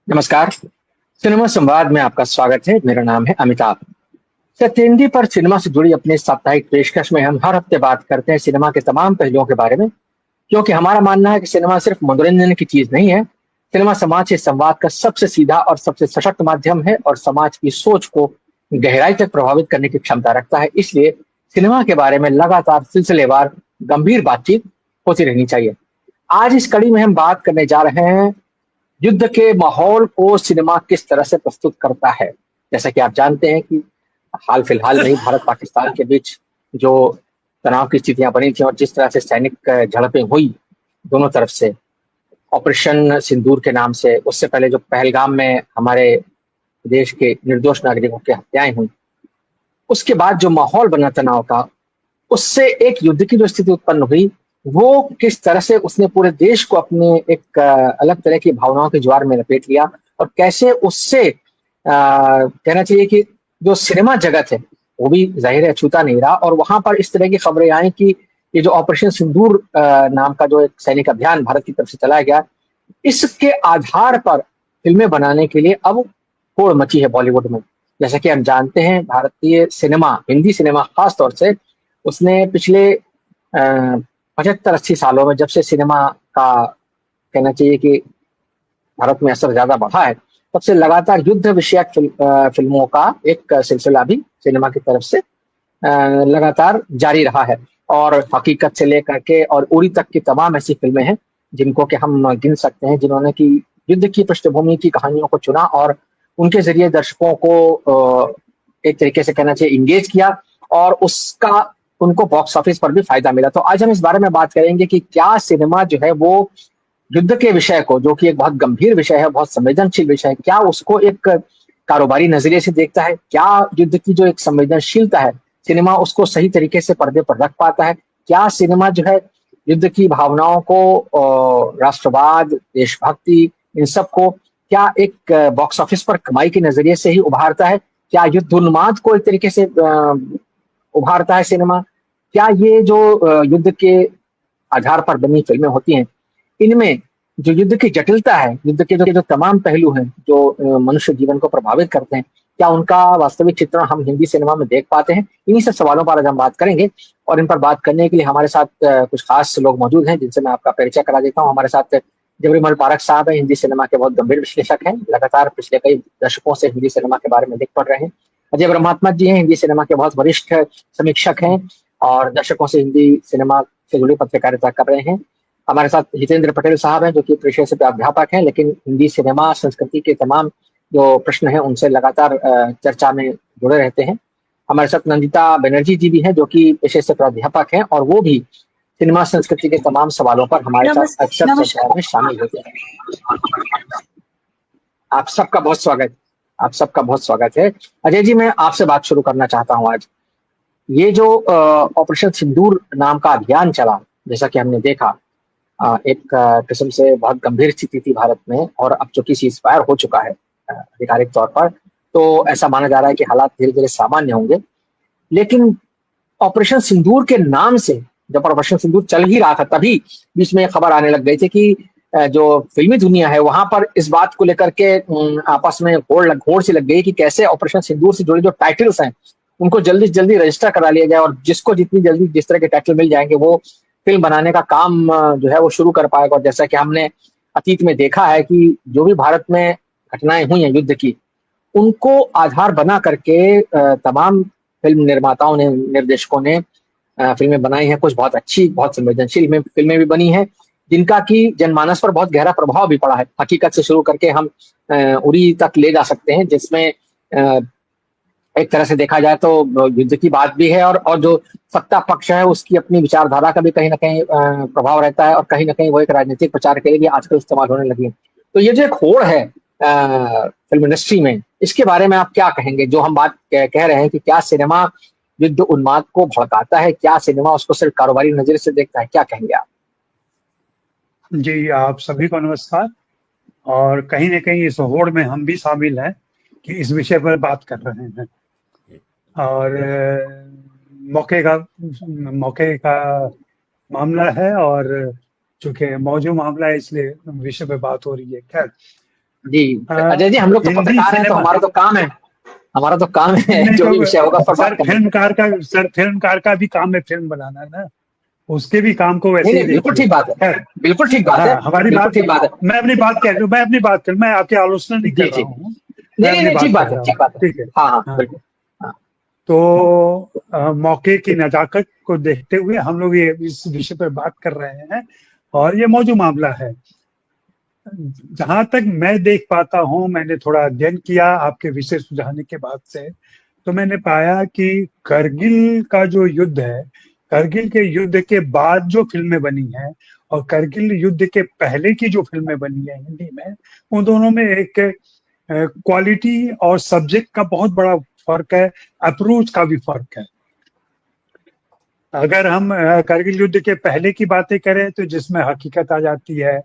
नमस्कार। सिनेमा संवाद में आपका स्वागत है। मेरा नाम है अमिताभ। सत्येंद्र पर सिनेमा से जुड़ी अपनी साप्ताहिक पेशकश में हम हर हफ्ते बात करते हैं सिनेमा के तमाम पहलुओं के बारे में, क्योंकि हमारा मानना है कि सिनेमा सिर्फ मनोरंजन की चीज नहीं है। सिनेमा समाज से संवाद का सबसे सीधा और सबसे सशक्त माध्यम है और समाज की सोच को गहराई तक प्रभावित करने की क्षमता रखता है। इसलिए सिनेमा के बारे में लगातार सिलसिलेवार गंभीर बातचीत होती रहनी चाहिए। आज इस कड़ी में हम बात करने जा रहे हैं युद्ध के माहौल को सिनेमा किस तरह से प्रस्तुत करता है। जैसा कि आप जानते हैं कि हाल फिलहाल में ही भारत पाकिस्तान के बीच जो तनाव की स्थितियां बनी थी और जिस तरह से सैनिक झड़पें हुई दोनों तरफ से, ऑपरेशन सिंदूर के नाम से, उससे पहले जो पहलगाम में हमारे देश के निर्दोष नागरिकों की हत्याएं हुई, उसके बाद जो माहौल बना तनाव का, उससे एक युद्ध की जो स्थिति उत्पन्न हुई, वो किस तरह से उसने पूरे देश को अपने एक अलग तरह की भावनाओं के ज्वार में लपेट लिया और कैसे उससे कहना चाहिए कि जो सिनेमा जगत है वो भी जाहिर है छूता नहीं रहा और वहां पर इस तरह की खबरें आई कि ये जो ऑपरेशन सिंदूर नाम का जो एक सैनिक अभियान भारत की तरफ से चलाया गया, इसके आधार पर फिल्में बनाने के लिए अब होड़ मची है बॉलीवुड में। जैसा कि हम जानते हैं, भारतीय सिनेमा, हिंदी सिनेमा खास तौर से, उसने पिछले 75-80 सालों में जब से सिनेमा का कहना चाहिए कि भारत में असर ज्यादा बढ़ा है, तब से लगातार युद्ध विषयक फिल्मों का एक सिलसिला भी सिनेमा की तरफ से लगातार जारी रहा है। और हकीकत से लेकर के और उरी तक की तमाम ऐसी फिल्में हैं जिनको कि हम गिन सकते हैं, जिन्होंने की युद्ध की पृष्ठभूमि की कहानियों को चुना और उनके जरिए दर्शकों को एक तरीके से कहना चाहिए इंगेज किया और उसका उनको बॉक्स ऑफिस पर भी फायदा मिला। तो आज हम इस बारे में बात करेंगे कि क्या सिनेमा जो है वो युद्ध के विषय को, जो कि एक बहुत गंभीर विषय है, बहुत संवेदनशील विषय है, क्या उसको एक कारोबारी नजरिए से देखता है? क्या युद्ध की जो एक संवेदनशीलता है, सिनेमा उसको सही तरीके से पर्दे पर रख पाता है? क्या सिनेमा जो है युद्ध की भावनाओं को, राष्ट्रवाद, देशभक्ति, इन सब को क्या एक बॉक्स ऑफिस पर कमाई के नजरिए से ही उभारता है? क्या युद्ध उन्माद को एक तरीके से उभारता है सिनेमा? क्या ये जो युद्ध के आधार पर बनी फिल्में होती हैं, इनमें जो युद्ध की जटिलता है, युद्ध के जो तमाम पहलू हैं जो मनुष्य जीवन को प्रभावित करते हैं, क्या उनका वास्तविक चित्रण हम हिंदी सिनेमा में देख पाते हैं? इन्हीं सब सवालों पर आज हम बात करेंगे और इन पर बात करने के लिए हमारे साथ कुछ खास लोग मौजूद हैं जिनसे मैं आपका परिचय करा देता हूँ। हमारे साथ जबरीमल पारख साहब हैं, हिंदी सिनेमा के बहुत गंभीर विश्लेषक हैं, लगातार पिछले कई दशकों से हिंदी सिनेमा के बारे में लिख पढ़ रहे हैं। अजय ब्रह्मात्मा जी हैं, हिंदी सिनेमा के बहुत वरिष्ठ समीक्षक हैं और दशकों से हिंदी सिनेमा से जुड़ी पत्रकारिता कर रहे हैं। हमारे साथ हितेंद्र पटेल साहब हैं, जो कि पेशे से प्राध्यापक हैं, लेकिन हिंदी सिनेमा संस्कृति के तमाम जो प्रश्न हैं उनसे लगातार चर्चा में जुड़े रहते हैं। हमारे साथ नंदिता बनर्जी जी भी हैं, जो कि पेशे से प्राध्यापक हैं और वो भी सिनेमा संस्कृति के तमाम सवालों पर हमारे साथ अक्सर चर्चा में शामिल होते हैं। आप सबका बहुत स्वागत आप सबका बहुत स्वागत है। अजय जी, मैं आपसे बात शुरू करना चाहता हूँ आज। ये जो ऑपरेशन सिंदूर नाम का अभियान चला, जैसा कि हमने देखा, एक किस्म से बहुत गंभीर स्थिति थी भारत में और अब चूंकि सीज फायर हो चुका है आधिकारिक तौर पर, तो ऐसा माना जा रहा है कि हालात धीरे धीरे सामान्य होंगे। लेकिन ऑपरेशन सिंदूर के नाम से, जब ऑपरेशन सिंदूर चल ही रहा था, तभी बीच में खबर आने लग गई थी कि जो फिल्मी दुनिया है वहां पर इस बात को लेकर के आपस में होड़ सी लग गई कि कैसे ऑपरेशन सिंदूर से जुड़े जो टाइटल्स हैं उनको जल्दी से जल्दी रजिस्टर करा लिया जाए और जिसको जितनी जल्दी जिस तरह के टाइटल मिल जाएंगे वो फिल्म बनाने का काम जो है वो शुरू कर पाएगा। और जैसा कि हमने अतीत में देखा है कि जो भी भारत में घटनाएं हुई हैं युद्ध की, उनको आधार बना करके तमाम फिल्म निर्माताओं ने, निर्देशकों ने फिल्में बनाई हैं। कुछ बहुत अच्छी, बहुत संवेदनशील फिल्में भी बनी हैं जिनका कि जनमानस पर बहुत गहरा प्रभाव भी पड़ा है। हकीकत से शुरू करके हम उरी तक ले जा सकते हैं, जिसमें एक तरह से देखा जाए तो युद्ध की बात भी है और जो सत्ता पक्ष है उसकी अपनी विचारधारा का भी कहीं ना कहीं प्रभाव रहता है और कहीं ना कहीं वो एक राजनीतिक प्रचार के लिए भी आजकल इस्तेमाल होने लगी है। तो ये जो एक होड़ है फिल्म इंडस्ट्री में, इसके बारे में आप क्या कहेंगे? जो हम बात कह रहे हैं कि क्या सिनेमा युद्ध उन्माद को भड़काता है, क्या सिनेमा उसको सिर्फ कारोबारी नजर से देखता है, क्या कहेंगे आप? जी, आप सभी को नमस्कार। और कहीं न कहीं इस होड़ में हम भी शामिल हैं कि इस विषय पर बात कर रहे हैं। और मौके का मामला है और चूँकि मौजूद मामला है इसलिए विषय पे बात हो रही है। ख़ैर, जी अजय जी, हम लोग तो हिंदी पत्रकार हैं, तो सिनेमा, हमारा तो काम है नहीं जो भी तो विषय होगा पर बात करना। फिल्मकार का भी काम है फिल्म बनाना ना, उसके भी काम को नहीं वैसे ही नहीं, बिल्कुल देखिए। ठीक बात है, खैर, बिल्कुल ठीक बात है, हाँ हमारी बिल्कुल बात, ठीक बात है। मैं अपनी बात कर मैं आपकी आलोचना नहीं कर जी रहा जी, हूँ, नहीं मैं नहीं अपनी नहीं, ठीक बात कह बात है, रहा ठीक हूँ, बात है। ठीक है। हाँ हाँ हाँ, बिल्कुल। हाँ तो मौके की नजाकत को देखते हुए हम लोग ये इस विषय पर बात कर रहे हैं, और ये मौजूद मामला है। जहां तक मैं देख पाता हूं, मैंने थोड़ा अध्ययन किया आपके विषय सुझाने के बाद से, तो मैंने पाया कि करगिल का जो युद्ध है, करगिल के युद्ध के बाद जो फिल्में बनी हैं और करगिल युद्ध के पहले की जो फिल्में बनी है हिंदी में, उन दोनों में एक क्वालिटी और सब्जेक्ट का बहुत बड़ा फर्क है, अप्रोच का भी फर्क है। अगर हम करगिल युद्ध के पहले की बातें करें तो जिसमें हकीकत आ जाती है,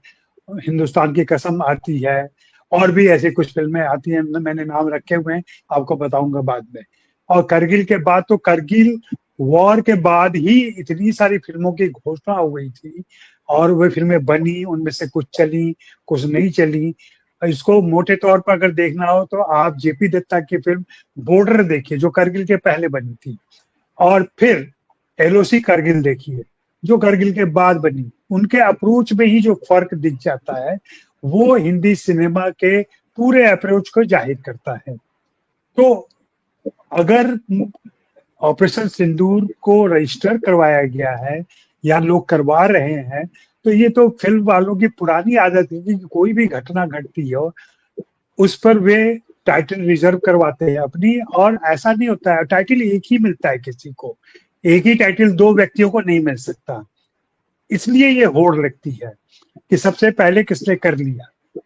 हिंदुस्तान की कसम आती है, और भी ऐसे कुछ फिल्में आती हैं, मैंने नाम रखे हुए हैं, आपको बताऊंगा बाद में। और करगिल के बाद तो करगिल वॉर के बाद ही इतनी सारी फिल्मों की घोषणा हो गई थी, और वे फिल्में बनी, उनमें से कुछ चली, कुछ नहीं चली। इसको मोटे तौर पर अगर देखना हो तो आप जेपी दत्ता की फिल्म बॉर्डर देखिए, जो करगिल के पहले बनी थी, और फिर एलओसी करगिल देखिए जो करगिल के बाद बनी। उनके अप्रोच में ही जो फर्क दिख जाता है, वो हिंदी सिनेमा के पूरे अप्रोच को जाहिर करता है। तो अगर ऑपरेशन सिंदूर को रजिस्टर करवाया गया है या लोग करवा रहे हैं, तो ये तो फिल्म वालों की पुरानी आदत है कि कोई भी घटना घटती हो उस पर वे टाइटल रिजर्व करवाते हैं अपनी, और ऐसा नहीं होता है टाइटल एक ही मिलता है किसी को, एक ही टाइटल दो व्यक्तियों को नहीं मिल सकता। इसलिए ये होड़ लगती है कि सबसे पहले किसने कर लिया।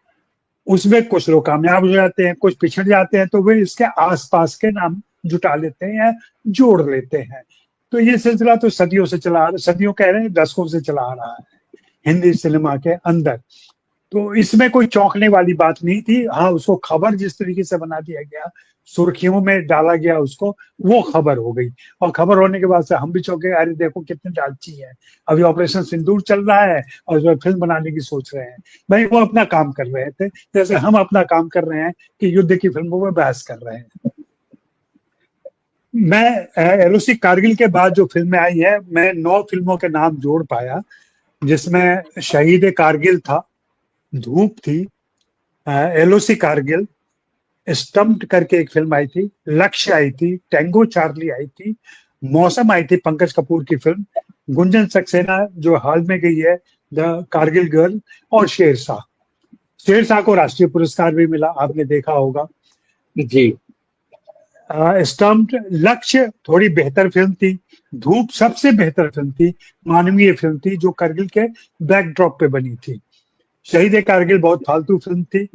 उसमें कुछ लोग कामयाब हो जाते हैं, कुछ पिछड़ जाते हैं, तो वे इसके आसपास के नाम जुटा लेते हैं या जोड़ लेते हैं। तो ये सिलसिला तो सदियों से चला, सदियों कह रहे हैं, दशकों से चला आ रहा है हिंदी सिनेमा के अंदर। तो इसमें कोई चौंकने वाली बात नहीं थी। हाँ, उसको खबर जिस तरीके से बना दिया गया, सुर्खियों में डाला गया उसको, वो खबर हो गई, और खबर होने के बाद से हम भी चौंके, अरे देखो कितने लालची है, अभी ऑपरेशन सिंदूर चल रहा है और जो फिल्म बनाने की सोच रहे हैं। भाई वो अपना काम कर रहे थे, जैसे हम अपना काम कर रहे हैं कि युद्ध की फिल्मों में बहस कर रहे हैं। मैं एलओसी कारगिल के बाद जो फिल्में आई है, मैं 9 फिल्मों के नाम जोड़ पाया, जिसमें शहीद कारगिल था, धूप थी, एलओसी कारगिल, स्टम्प्ड करके एक फिल्म आई थी, लक्ष्य आई थी, टैंगो चार्ली आई थी, मौसम आई थी पंकज कपूर की फिल्म, गुंजन सक्सेना जो हाल में गई है, द कारगिल गर्ल, और शेरशाह। शेरशाह को राष्ट्रीय पुरस्कार भी मिला, आपने देखा होगा। जी स्टम्प्ड, लक्ष्य थोड़ी बेहतर फिल्म थी, धूप सबसे बेहतर फिल्म थी, मानवीय फिल्म थी जो करगिल के बैकड्रॉप पे बनी थी। शहीद कारगिल बहुत फालतू फिल्म थी।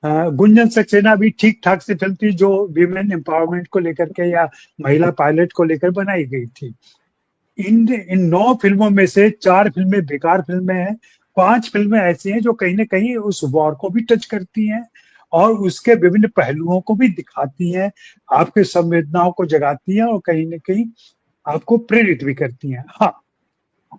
गुंजन सक्सेना भी ठीक ठाक सी फिल्म थी, जो वीमेन एम्पावरमेंट को लेकर के या महिला पायलट को लेकर बनाई गई थी। इन 9 फिल्मों में से 4 फिल्में बेकार फिल्में हैं, 5 फिल्में ऐसी हैं जो कहीं ना कहीं उस वॉर को भी टच करती हैं और उसके विभिन्न पहलुओं को भी दिखाती हैं, आपके संवेदनाओं को जगाती हैं और कहीं ना कहीं आपको प्रेरित भी करती हैं। हाँ,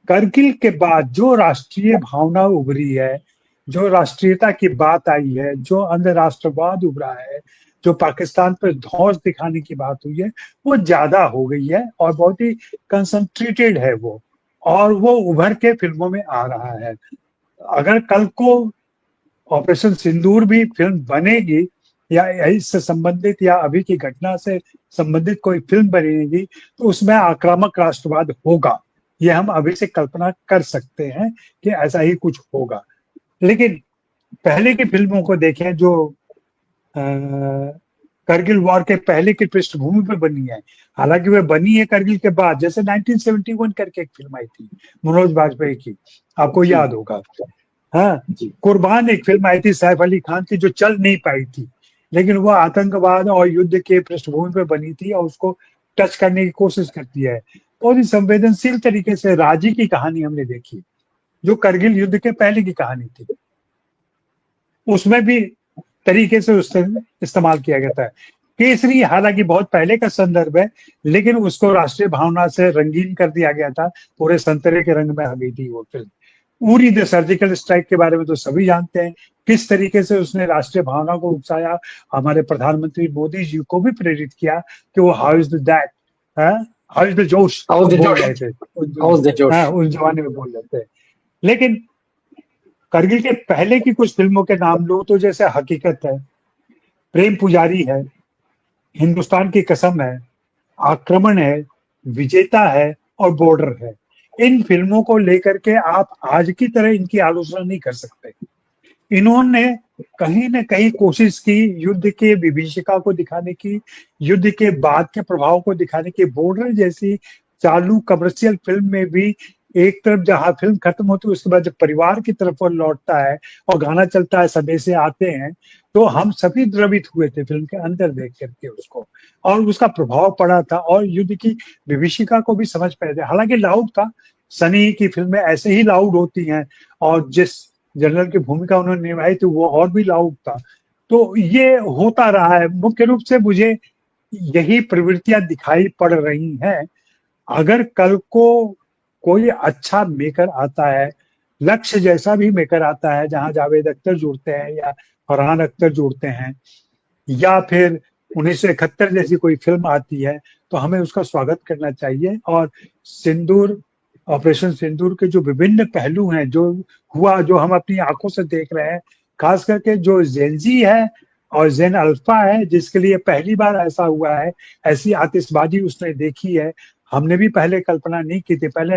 करगिल के बाद जो राष्ट्रीय भावना उभरी है, जो राष्ट्रीयता की बात आई है, जो अंदर राष्ट्रवाद उभरा है, जो पाकिस्तान पर धौंस दिखाने की बात हुई है, वो ज्यादा हो गई है और बहुत ही कंसंट्रेटेड है वो, और वो उभर के फिल्मों में आ रहा है। अगर कल को ऑपरेशन सिंदूर भी फिल्म बनेगी या इससे संबंधित या अभी की घटना से संबंधित कोई फिल्म बनेगी, तो उसमें आक्रामक राष्ट्रवाद होगा, ये हम अभी से कल्पना कर सकते हैं कि ऐसा ही कुछ होगा। लेकिन पहले की फिल्मों को देखें जो करगिल वॉर के पहले की पृष्ठभूमि पर बनी है, हालांकि वे बनी है करगिल के बाद, जैसे 1971 करके एक फिल्म आई थी मनोज बाजपेयी की, आपको जी याद होगा। हाँ, जी कुर्बान एक फिल्म आई थी सैफ अली खान की, जो चल नहीं पाई थी, लेकिन वो आतंकवाद और युद्ध के पृष्ठभूमि पर बनी थी और उसको टच करने की कोशिश करती है। और इस संवेदनशील तरीके से राजी की कहानी हमने देखी, जो करगिल युद्ध के पहले की कहानी थी, उसमें भी तरीके से उससे इस्तेमाल किया गया था। केसरी हालांकि बहुत पहले का संदर्भ है, लेकिन उसको राष्ट्रीय भावना से रंगीन कर दिया गया था, पूरे संतरे के रंग में आ गई थी वो film. Uri the surgical strike के बारे में तो सभी जानते हैं, किस तरीके से उसने राष्ट्रीय भावना को उकसाया, हमारे प्रधानमंत्री मोदी जी को भी प्रेरित किया कि वो how is that, how is the जोश बोल रहे थे उस जमाने में बोल रहे थे। लेकिन करगिल के पहले की कुछ फिल्मों के नाम लो तो जैसे हकीकत है, प्रेम पुजारी है, हिंदुस्तान की कसम है, आक्रमण है, विजेता है और बॉर्डर है। इन फिल्मों को लेकर के आप आज की तरह इनकी आलोचना नहीं कर सकते। इन्होंने कहीं न कहीं कोशिश की युद्ध के विभीषिका को दिखाने की, युद्ध के बाद के प्रभाव को दिखाने की। बॉर्डर जैसी चालू कमर्शियल फिल्म में भी एक तरफ जहां फिल्म खत्म होती है उसके बाद जब परिवार की तरफ वो लौटता है और गाना चलता है, संदेशे आते हैं, तो हम सभी द्रवित हुए थे फिल्म के अंदर देख करके उसको, और उसका प्रभाव पड़ा था और युद्ध की विभीषिका को भी समझ पाए थे। हालांकि लाउड था, सनी की फिल्में ऐसे ही लाउड होती हैं और जिस जनरल की भूमिका उन्होंने निभाई थी वो और भी लाउड था। तो ये होता रहा है। मुख्य रूप से मुझे यही प्रवृत्तियां दिखाई पड़ रही हैं। अगर कल को कोई अच्छा मेकर आता है, लक्ष्य जैसा भी मेकर आता है जहां जावेद अख्तर जुड़ते हैं या फरहान अख्तर जुड़ते हैं, या फिर 1971 जैसी कोई फिल्म आती है, तो हमें उसका स्वागत करना चाहिए। और सिंदूर, ऑपरेशन सिंदूर के जो विभिन्न पहलू हैं, जो हुआ, जो हम अपनी आंखों से देख रहे हैं, खास करके जो जेनजी है और जेन अल्फा है, जिसके लिए पहली बार ऐसा हुआ है, ऐसी आतिशबाजी उसने देखी है, हमने भी पहले कल्पना नहीं की थी। पहले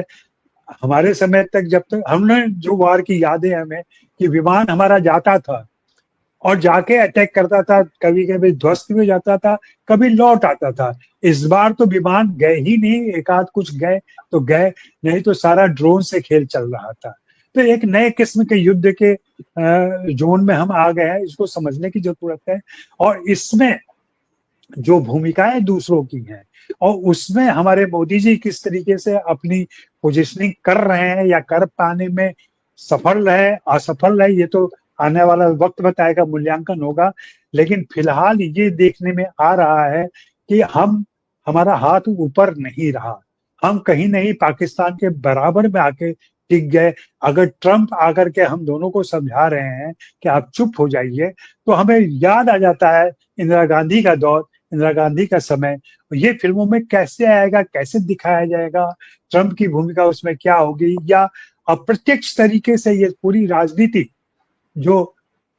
हमारे समय तक, जब तक हमने जो वार की यादें हमें कि विमान हमारा जाता था और जाके अटैक करता था, कभी कभी ध्वस्त भी हो जाता था, कभी लौट आता था। इस बार तो विमान गए ही नहीं, एक आध कुछ गए तो गए, नहीं तो सारा ड्रोन से खेल चल रहा था। तो एक नए किस्म के युद्ध के जोन में हम आ गए हैं, इसको समझने की जरूरत है। और इसमें जो भूमिकाएं दूसरों की हैं और उसमें हमारे मोदी जी किस तरीके से अपनी पोजिशनिंग कर रहे हैं या कर पाने में सफल रहे असफल रहे, ये तो आने वाला वक्त बताएगा, मूल्यांकन होगा। लेकिन फिलहाल ये देखने में आ रहा है कि हमारा हाथ ऊपर नहीं रहा, हम कहीं नहीं पाकिस्तान के बराबर में आके टिक गए। अगर ट्रंप आकर के हम दोनों को समझा रहे हैं कि आप चुप हो जाइए, तो हमें याद आ जाता है इंदिरा गांधी का दौर, इंदिरा गांधी का समय। ये फिल्मों में कैसे आएगा, कैसे दिखाया जाएगा, ट्रंप की भूमिका उसमें क्या होगी, या अप्रत्यक्ष तरीके से ये पूरी राजनीति जो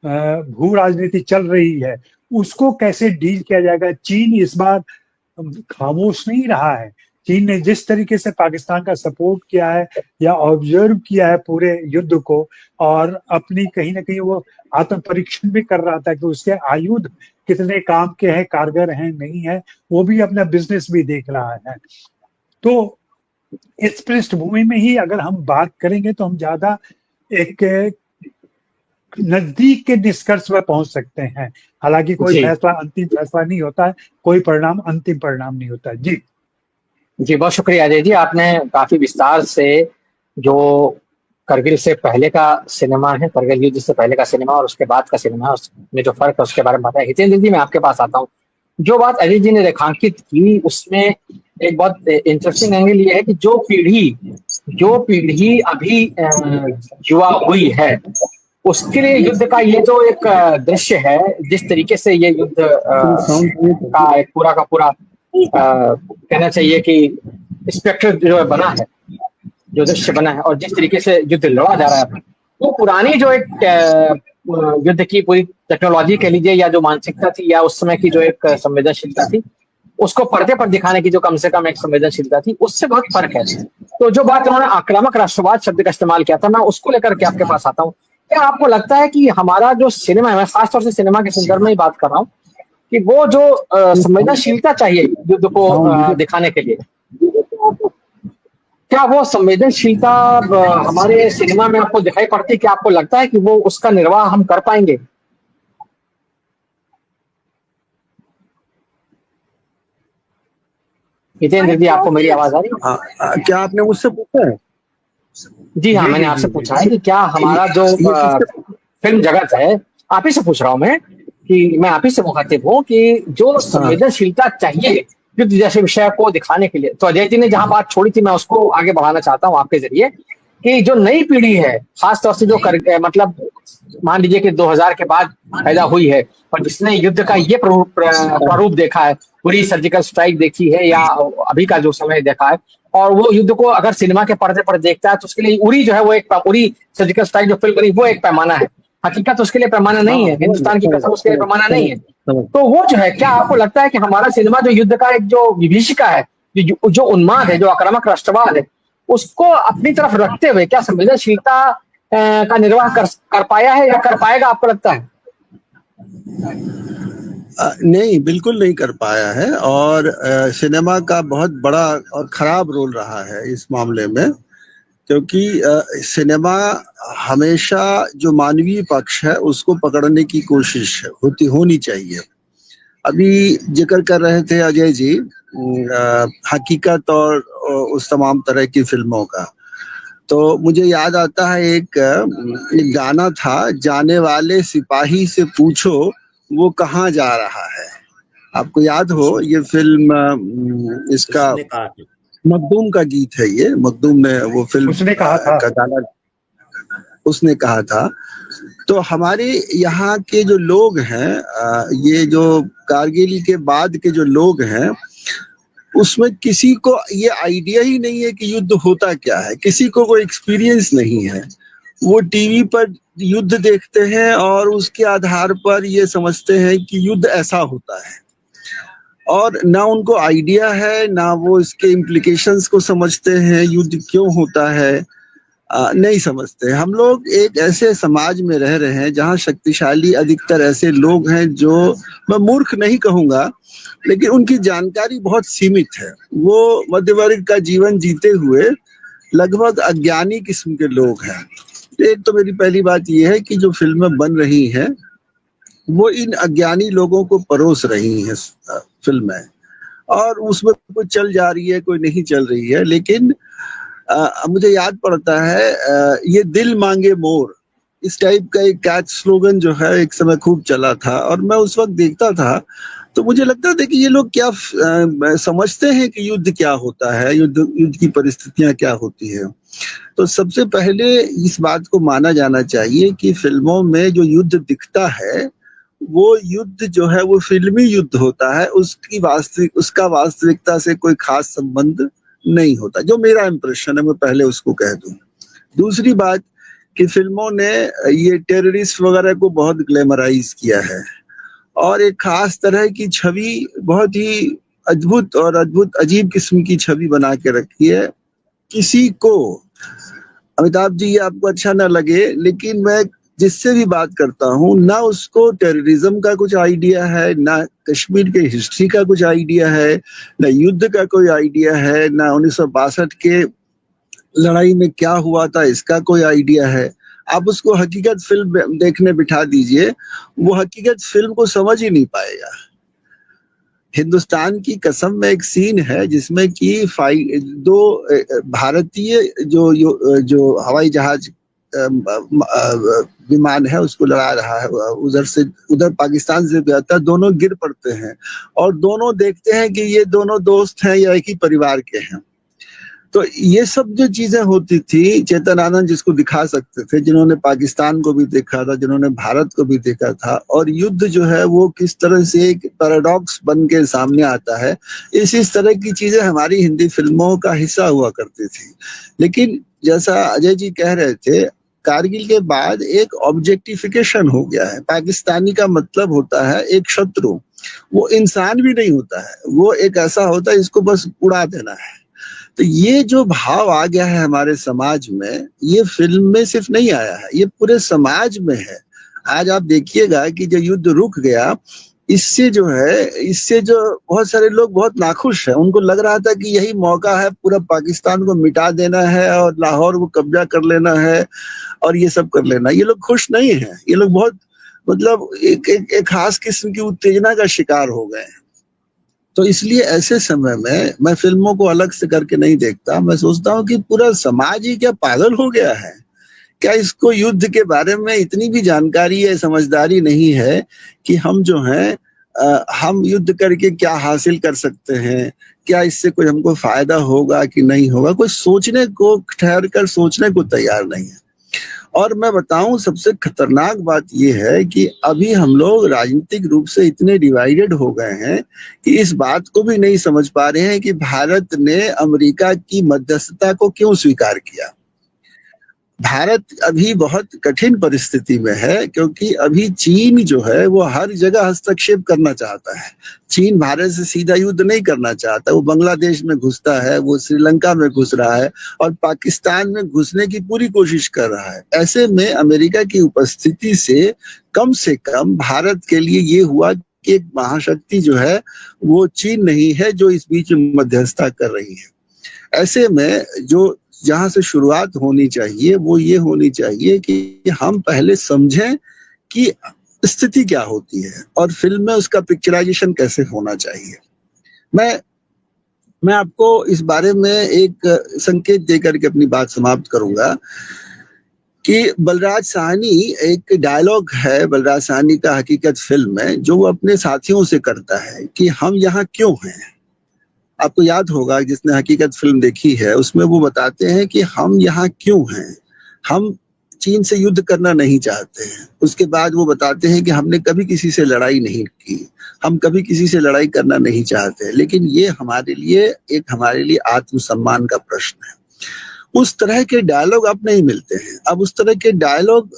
भू राजनीति चल रही है उसको कैसे डील किया जाएगा। चीन इस बार खामोश नहीं रहा है। चीन ने जिस तरीके से पाकिस्तान का सपोर्ट किया है या ऑब्जर्व किया है पूरे युद्ध को, और अपनी कहीं ना कहीं वो आत्म परीक्षण भी कर रहा था कि उसके आयुध कितने काम के हैं, कारगर हैं नहीं है, वो भी अपना बिजनेस भी देख रहा है। तो इस पृष्ठभूमि में ही अगर हम बात करेंगे तो हम ज्यादा एक नजदीक के निष्कर्ष पर पहुंच सकते हैं। हालांकि कोई फैसला अंतिम फैसला नहीं होता है, कोई परिणाम अंतिम परिणाम नहीं होता है। जी जी, बहुत शुक्रिया अजय जी, आपने काफी विस्तार से जो करगिल से पहले का सिनेमा है, करगिल युद्ध से पहले का सिनेमा और उसके बाद का सिनेमा, उसमें जो फर्क है उसके बारे में बताया। हितेंद्र जी, मैं आपके पास आता हूँ। जो बात अजय जी ने रेखांकित की उसमें एक बहुत इंटरेस्टिंग एंगल ये है कि जो पीढ़ी अभी युवा हुई है उसके लिए युद्ध का ये जो एक दृश्य है, जिस तरीके से ये युद्ध का एक पूरा का पूरा कहना चाहिए कि स्पेक्ट्रम जो बना है, जो दृश्य बना है और जिस तरीके से युद्ध लड़ा जा रहा है, वो पुरानी जो एक युद्ध की पूरी टेक्नोलॉजी कह लीजिए या जो मानसिकता थी या उस समय की जो एक संवेदनशीलता थी, उसको पर्दे पर दिखाने की जो कम से कम एक संवेदनशीलता थी, उससे बहुत फर्क है। तो जो बात उन्होंने आक्रामक राष्ट्रवाद शब्द का इस्तेमाल किया था, मैं उसको लेकर के आपके पास आता हूँ। क्या आपको लगता है कि हमारा जो सिनेमा है, मैं खासतौर से सिनेमा के संदर्भ में ही बात कर रहा हूँ, कि वो जो संवेदनशीलता चाहिए युद्ध को दिखाने के लिए, क्या वो संवेदनशीलता हमारे सिनेमा में आपको दिखाई पड़ती है? कि आपको लगता है कि वो उसका निर्वाह हम कर पाएंगे? हितेंद्र जी, आपको मेरी आवाज आ रही है? क्या आपने मुझसे पूछा है? जी हाँ, मैंने आपसे पूछा है कि क्या हमारा जो फिल्म जगत है, आप ही से पूछ रहा हूं मैं, कि मैं आप ही से मुखातिब हूँ कि जो संवेदनशीलता चाहिए युद्ध जैसे विषय को दिखाने के लिए, तो अजय जी ने जहां बात छोड़ी थी मैं उसको आगे बढ़ाना चाहता हूँ आपके जरिए, कि जो नई पीढ़ी है, खासतौर से जो मतलब मान लीजिए कि 2000 के बाद पैदा हुई है और जिसने युद्ध का ये प्रारूप देखा है, पूरी सर्जिकल स्ट्राइक देखी है या अभी का जो समय देखा है, और वो युद्ध को अगर सिनेमा के पर्दे पर देखता है तो उसके लिए उरी जो है वो एक उरी सर्जिकल स्ट्राइक जो फिल्म बनी वो एक पैमाना है। हकीकत उसके लिए पैमाना नहीं है, हिंदुस्तान की कसम उसके लिए पैमाना नहीं है। तो वो जो है, क्या आपको लगता है कि हमारा सिनेमा जो युद्ध का एक जो विभीषिका है, जो उन्माद है, जो आक्रामक राष्ट्रवाद है, उसको अपनी तरफ रखते हुए क्या संवेदनशीलता का निर्वाह कर पाया है या कर पाएगा, आपको लगता है? नहीं, बिल्कुल नहीं कर पाया है, और सिनेमा का बहुत बड़ा और खराब रोल रहा है इस मामले में, क्योंकि सिनेमा हमेशा जो मानवीय पक्ष है उसको पकड़ने की कोशिश होनी चाहिए। अभी जिक्र कर रहे थे अजय जी हकीकत और उस तमाम तरह की फिल्मों का, तो मुझे याद आता है एक गाना था, जाने वाले सिपाही से पूछो वो कहाँ जा रहा है। आपको याद हो ये फिल्म, इसका मखदूम का गीत है, ये मखदूम ने वो फिल्म उसने कहा था, का गाना उसने कहा था। तो हमारे यहाँ के जो लोग हैं, ये जो कारगिल के बाद के जो लोग हैं, उसमें किसी को ये आइडिया ही नहीं है कि युद्ध होता क्या है, किसी को कोई एक्सपीरियंस नहीं है। वो टीवी पर युद्ध देखते हैं और उसके आधार पर ये समझते हैं कि युद्ध ऐसा होता है, और ना उनको आइडिया है, ना वो इसके इम्प्लीकेशंस को समझते हैं, युद्ध क्यों होता है नहीं समझते। हम लोग एक ऐसे समाज में रह रहे हैं जहाँ शक्तिशाली अधिकतर ऐसे लोग हैं जो, मैं मूर्ख नहीं कहूँगा, लेकिन उनकी जानकारी बहुत सीमित है। वो मध्य वर्ग का जीवन जीते हुए लगभग अज्ञानी किस्म के लोग हैं। एक तो मेरी पहली बात यह है कि जो फिल्में बन रही हैं वो इन अज्ञानी लोगों को परोस रही हैं फिल्में, और उसमें कोई चल जा रही है, कोई नहीं चल रही है। लेकिन मुझे याद पड़ता है ये दिल मांगे मोर, इस टाइप का एक कैच स्लोगन जो है एक समय खूब चला था, और मैं उस वक्त देखता था तो मुझे लगता था कि ये लोग क्या समझते हैं कि युद्ध क्या होता है, युद्ध की परिस्थितियां क्या होती है। तो सबसे पहले इस बात को माना जाना चाहिए कि फिल्मों में जो युद्ध दिखता है वो युद्ध जो है वो फिल्मी युद्ध होता है, उसका वास्तविकता से कोई खास संबंध नहीं होता, जो मेरा इंप्रेशन है, मैं पहले उसको कह दूं। दूसरी बात कि फिल्मों ने ये टेररिस्ट वगैरह को बहुत ग्लैमराइज किया है और एक खास तरह की छवि, बहुत ही अद्भुत अजीब किस्म की छवि बना के रखी है। किसी को, अमिताभ जी, ये आपको अच्छा ना लगे, लेकिन मैं जिससे भी बात करता हूँ ना उसको टेररिज्म का कुछ आइडिया है, ना कश्मीर के हिस्ट्री का कुछ आइडिया है, ना युद्ध का कोई आइडिया है, ना 1962 के लड़ाई में क्या हुआ था इसका कोई आइडिया है। आप उसको हकीकत फिल्म देखने बिठा दीजिए, वो हकीकत फिल्म को समझ ही नहीं पाएगा। हिंदुस्तान की कसम में एक सीन है जिसमें कि दो भारतीय जो हवाई जहाज विमान है उसको लड़ा रहा है, उधर पाकिस्तान से आता, दोनों गिर पड़ते हैं और दोनों देखते हैं कि ये दोनों दोस्त हैं या एक ही परिवार के हैं। तो ये सब जो चीजें होती थी, चेतन आनंद जिसको दिखा सकते थे, जिन्होंने पाकिस्तान को भी देखा था, जिन्होंने भारत को भी देखा था, और युद्ध जो है वो किस तरह से एक पैराडॉक्स बन के सामने आता है, इस तरह की चीजें हमारी हिंदी फिल्मों का हिस्सा हुआ करती थी। लेकिन जैसा अजय जी कह रहे थे, कारगिल के बाद एक ऑब्जेक्टिफिकेशन हो गया है। पाकिस्तानी का मतलब होता है एक शत्रु, वो इंसान भी नहीं होता है, वो एक ऐसा होता है इसको बस उड़ा देना है। तो ये जो भाव आ गया है हमारे समाज में, ये फिल्म में सिर्फ नहीं आया है, ये पूरे समाज में है। आज आप देखिएगा कि जो युद्ध रुक गया, इससे जो बहुत सारे लोग बहुत नाखुश हैं। उनको लग रहा था कि यही मौका है, पूरा पाकिस्तान को मिटा देना है और लाहौर को कब्जा कर लेना है और ये सब कर लेना। ये लोग खुश नहीं है, ये लोग बहुत मतलब एक खास किस्म की उत्तेजना का शिकार हो गए हैं। तो इसलिए ऐसे समय में मैं फिल्मों को अलग से करके नहीं देखता। मैं सोचता हूँ कि पूरा समाज ही क्या पागल हो गया है, क्या इसको युद्ध के बारे में इतनी भी जानकारी है, समझदारी नहीं है कि हम जो हैं हम युद्ध करके क्या हासिल कर सकते हैं, क्या इससे कोई हमको फायदा होगा कि नहीं होगा, कोई सोचने को, ठहर कर सोचने को तैयार नहीं है। और मैं बताऊं, सबसे खतरनाक बात यह है कि अभी हम लोग राजनीतिक रूप से इतने डिवाइडेड हो गए हैं कि इस बात को भी नहीं समझ पा रहे हैं कि भारत ने अमेरिका की मध्यस्थता को क्यों स्वीकार किया। भारत अभी बहुत कठिन परिस्थिति में है, क्योंकि अभी चीन जो है वो हर जगह हस्तक्षेप करना चाहता है। चीन भारत से सीधा युद्ध नहीं करना चाहता, वो बांग्लादेश में घुसता है, वो श्रीलंका में घुस रहा है और पाकिस्तान में घुसने की पूरी कोशिश कर रहा है। ऐसे में अमेरिका की उपस्थिति से कम भारत के लिए ये हुआ कि एक महाशक्ति जो है वो चीन नहीं है जो इस बीच में मध्यस्थता कर रही है। ऐसे में जो जहां से शुरुआत होनी चाहिए वो ये होनी चाहिए कि हम पहले समझें कि स्थिति क्या होती है और फिल्म में उसका पिक्चराइजेशन कैसे होना चाहिए। मैं आपको इस बारे में एक संकेत देकर के अपनी बात समाप्त करूंगा कि बलराज साहनी, एक डायलॉग है बलराज साहनी का हकीकत फिल्म में, जो वो अपने साथियों से करता है कि हम यहाँ क्यों हैं। आपको याद होगा, जिसने हकीकत फिल्म देखी है उसमें वो बताते हैं कि हम यहाँ क्यों हैं, हम चीन से युद्ध करना नहीं चाहते हैं। उसके बाद वो बताते हैं कि हमने कभी किसी से लड़ाई नहीं की, हम कभी किसी से लड़ाई करना नहीं चाहते, लेकिन ये हमारे लिए आत्मसम्मान का प्रश्न है। उस तरह के डायलॉग अब नहीं मिलते हैं। अब उस तरह के डायलॉग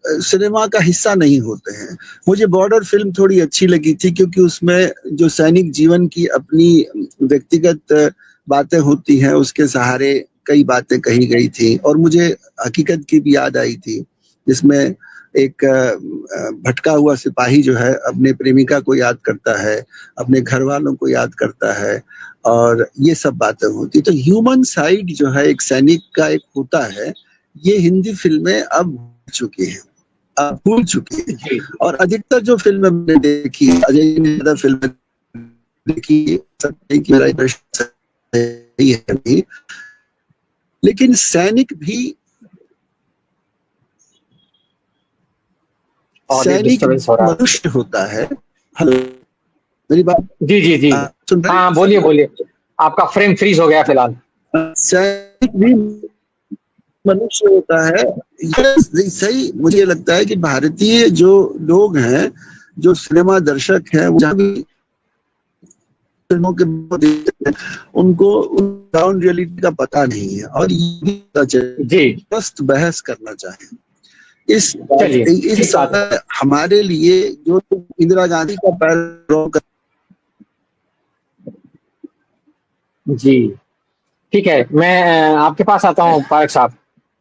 सिनेमा का हिस्सा नहीं होते हैं। मुझे बॉर्डर फिल्म थोड़ी अच्छी लगी थी, क्योंकि उसमें जो सैनिक जीवन की अपनी व्यक्तिगत बातें होती हैं उसके सहारे कई बातें कही गई थी। और मुझे हकीकत की भी याद आई थी, जिसमें एक भटका हुआ सिपाही जो है अपने प्रेमिका को याद करता है, अपने घर वालों को याद करता है, और ये सब बातें होती। तो ह्यूमन साइड जो है एक सैनिक का एक होता है, ये हिंदी फिल्में अब चुकी हैं, भूल चुकी है। और अधिकतर जो फिल्म मैंने देखी, अजय ने ज्यादा फिल्में देखी, मेरा प्रश्न सही है नहीं, लेकिन सैनिक मनुष्य होता है। हेलो, मेरी बात? जी सुन रहे हैं? हाँ बोलिए, आपका फ्रेम फ्रीज हो गया फिलहाल। सैनिक भी मनुष्य होता है। ये सही मुझे लगता है कि भारतीय जो लोग हैं, जो सिनेमा दर्शक हैं, वो जहाँ भी फिल्मों के उनको ग्राउंड रियलिटी का पता नहीं है, और ये बस बहस करना चाहिए। इस समय हमारे लिए जो इंदिरा गांधी का पैर जी ठीक है, मैं आपके पास आता हूँ पारक साहब।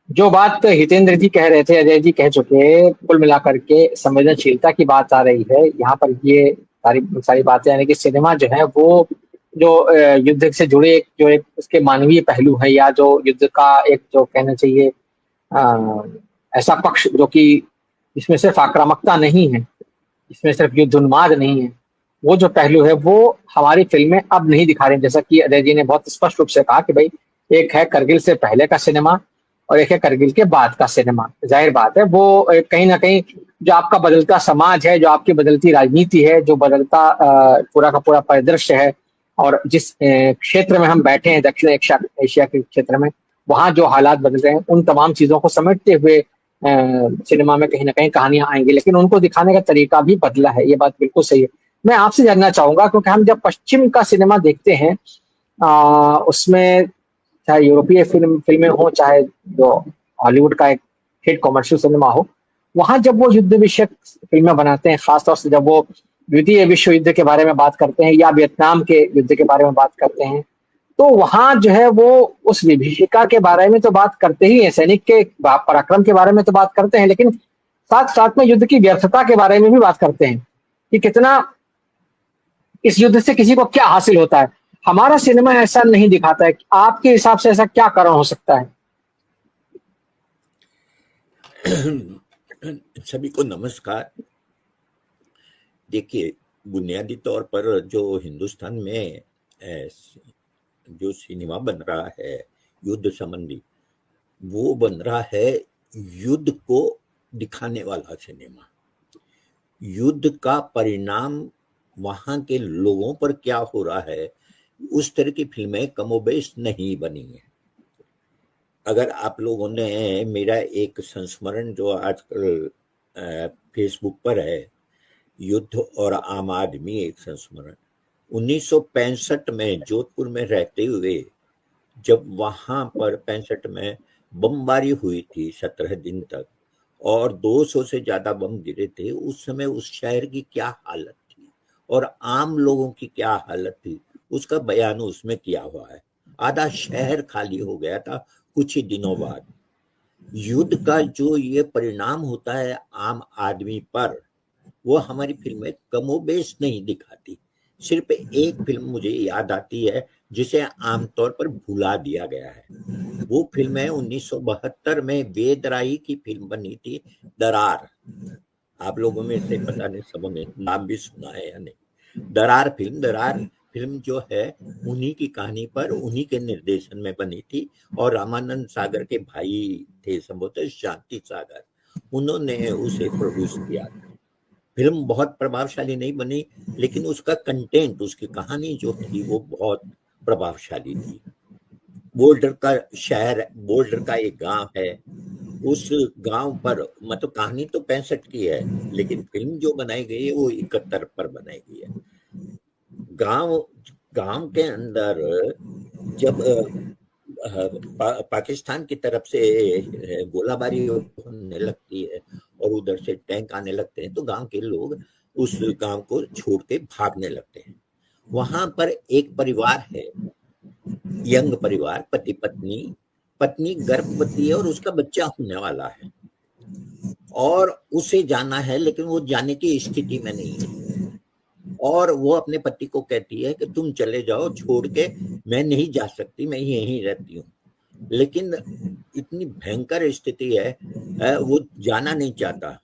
जो बात हितेंद्र जी कह रहे थे, अजय जी कह चुके, कुल मिलाकर के संवेदनशीलता की बात आ रही है यहाँ पर। ये सारी बातें, यानी कि सिनेमा जो है वो जो युद्ध से जुड़े एक उसके मानवीय पहलू है, या जो युद्ध का एक जो कहना चाहिए ऐसा पक्ष जो कि इसमें सिर्फ आक्रामकता नहीं है, इसमें सिर्फ युद्ध उन्माद नहीं है, वो जो पहलू है वो हमारी फिल्में अब नहीं दिखा रही। जैसा कि अजय जी ने बहुत स्पष्ट रूप से कहा कि भाई एक है करगिल से पहले का सिनेमा और एक है करगिल के बाद का सिनेमा। जाहिर बात है वो कहीं ना कहीं जो आपका बदलता समाज है, जो आपकी बदलती राजनीति है, जो बदलता पूरा का पूरा परिदृश्य है, और जिस क्षेत्र में हम बैठे हैं दक्षिण एशिया के क्षेत्र में, वहाँ जो हालात बदल रहे हैं, उन तमाम चीजों को समेटते हुए सिनेमा में कहीं ना कहीं कहानियां आएंगी, लेकिन उनको दिखाने का तरीका भी बदला है। ये बात बिल्कुल सही है। मैं आपसे जानना चाहूंगा, क्योंकि हम जब पश्चिम का सिनेमा देखते हैं उसमें चाहे यूरोपीय फिल्में हो, चाहे जो हॉलीवुड का एक हिट कॉमर्शियल सिनेमा हो, वहां जब वो युद्ध विषयक फिल्में बनाते हैं, खासतौर से जब वो द्वितीय विश्व युद्ध के बारे में बात करते हैं या वियतनाम के युद्ध के बारे में बात करते हैं, तो वहां जो है वो उस विभीषिका के बारे में तो बात करते ही है, सैनिक के पराक्रम के बारे में तो बात करते हैं, लेकिन साथ साथ में युद्ध की व्यर्थता के बारे में भी बात करते हैं कि कितना इस युद्ध से किसी को क्या हासिल होता है। हमारा सिनेमा ऐसा नहीं दिखाता है। आपके हिसाब से ऐसा क्या कारण हो सकता है? सभी को नमस्कार। देखिए, बुनियादी तौर पर जो हिंदुस्तान में जो सिनेमा बन रहा है युद्ध संबंधी, वो बन रहा है युद्ध को दिखाने वाला सिनेमा। युद्ध का परिणाम वहां के लोगों पर क्या हो रहा है उस तरह की फिल्में कमोबेश नहीं बनी है। अगर आप लोगों ने मेरा एक संस्मरण जो आजकल फेसबुक पर है, युद्ध और आम आदमी एक संस्मरण, 1965 में जोधपुर में रहते हुए जब वहां पर 65 में बमबारी हुई थी 17 दिन तक और 200 से ज्यादा बम गिरे थे, उस समय उस शहर की क्या हालत थी और आम लोगों की क्या हालत थी, उसका बयान उसमें किया हुआ है। आधा शहर खाली हो गया था कुछ ही दिनों बाद। युद्ध का जो ये परिणाम होता है आम आदमी पर, वो हमारी फिल्में कमोबेश नहीं दिखाती। सिर्फ एक फिल्म मुझे याद आती है जिसे आमतौर पर भुला दिया गया है। वो फिल्म है 1972 में वेद राही की फिल्म बनी थी दरार। आप लोगों में से पता नहीं सबों ने नाम भी सुना है या नहीं। दरार फिल्म जो है उन्हीं की कहानी पर उन्हीं के निर्देशन में बनी थी और रामानंद सागर के भाई थे संभवतः शांति सागर, उन्होंने उसे प्रोड्यूस किया था। फिल्म बहुत प्रभावशाली नहीं बनी, लेकिन उसका कंटेंट, उसकी कहानी जो थी वो बहुत प्रभावशाली थी। बोल्डर का शहर, बोल्डर का एक गांव है, उस गांव पर मतलब कहानी तो 65 की है, लेकिन फिल्म जो बनाई गई है वो 71 पर बनाई गई है। गांव के अंदर जब पाकिस्तान की तरफ से गोलाबारी होने लगती है और उधर से टैंक आने लगते हैं तो गांव के लोग उस गांव को छोड़ के भागने लगते हैं। वहां पर एक परिवार है, यंग परिवार, पति पत्नी गर्भवती है और उसका बच्चा होने वाला है और उसे जाना है, लेकिन वो जाने की स्थिति में नहीं है और वो अपने पति को कहती है कि तुम चले जाओ छोड़ के, मैं नहीं जा सकती, मैं यहीं रहती हूँ। लेकिन इतनी भयंकर स्थिति है, वो जाना नहीं चाहता।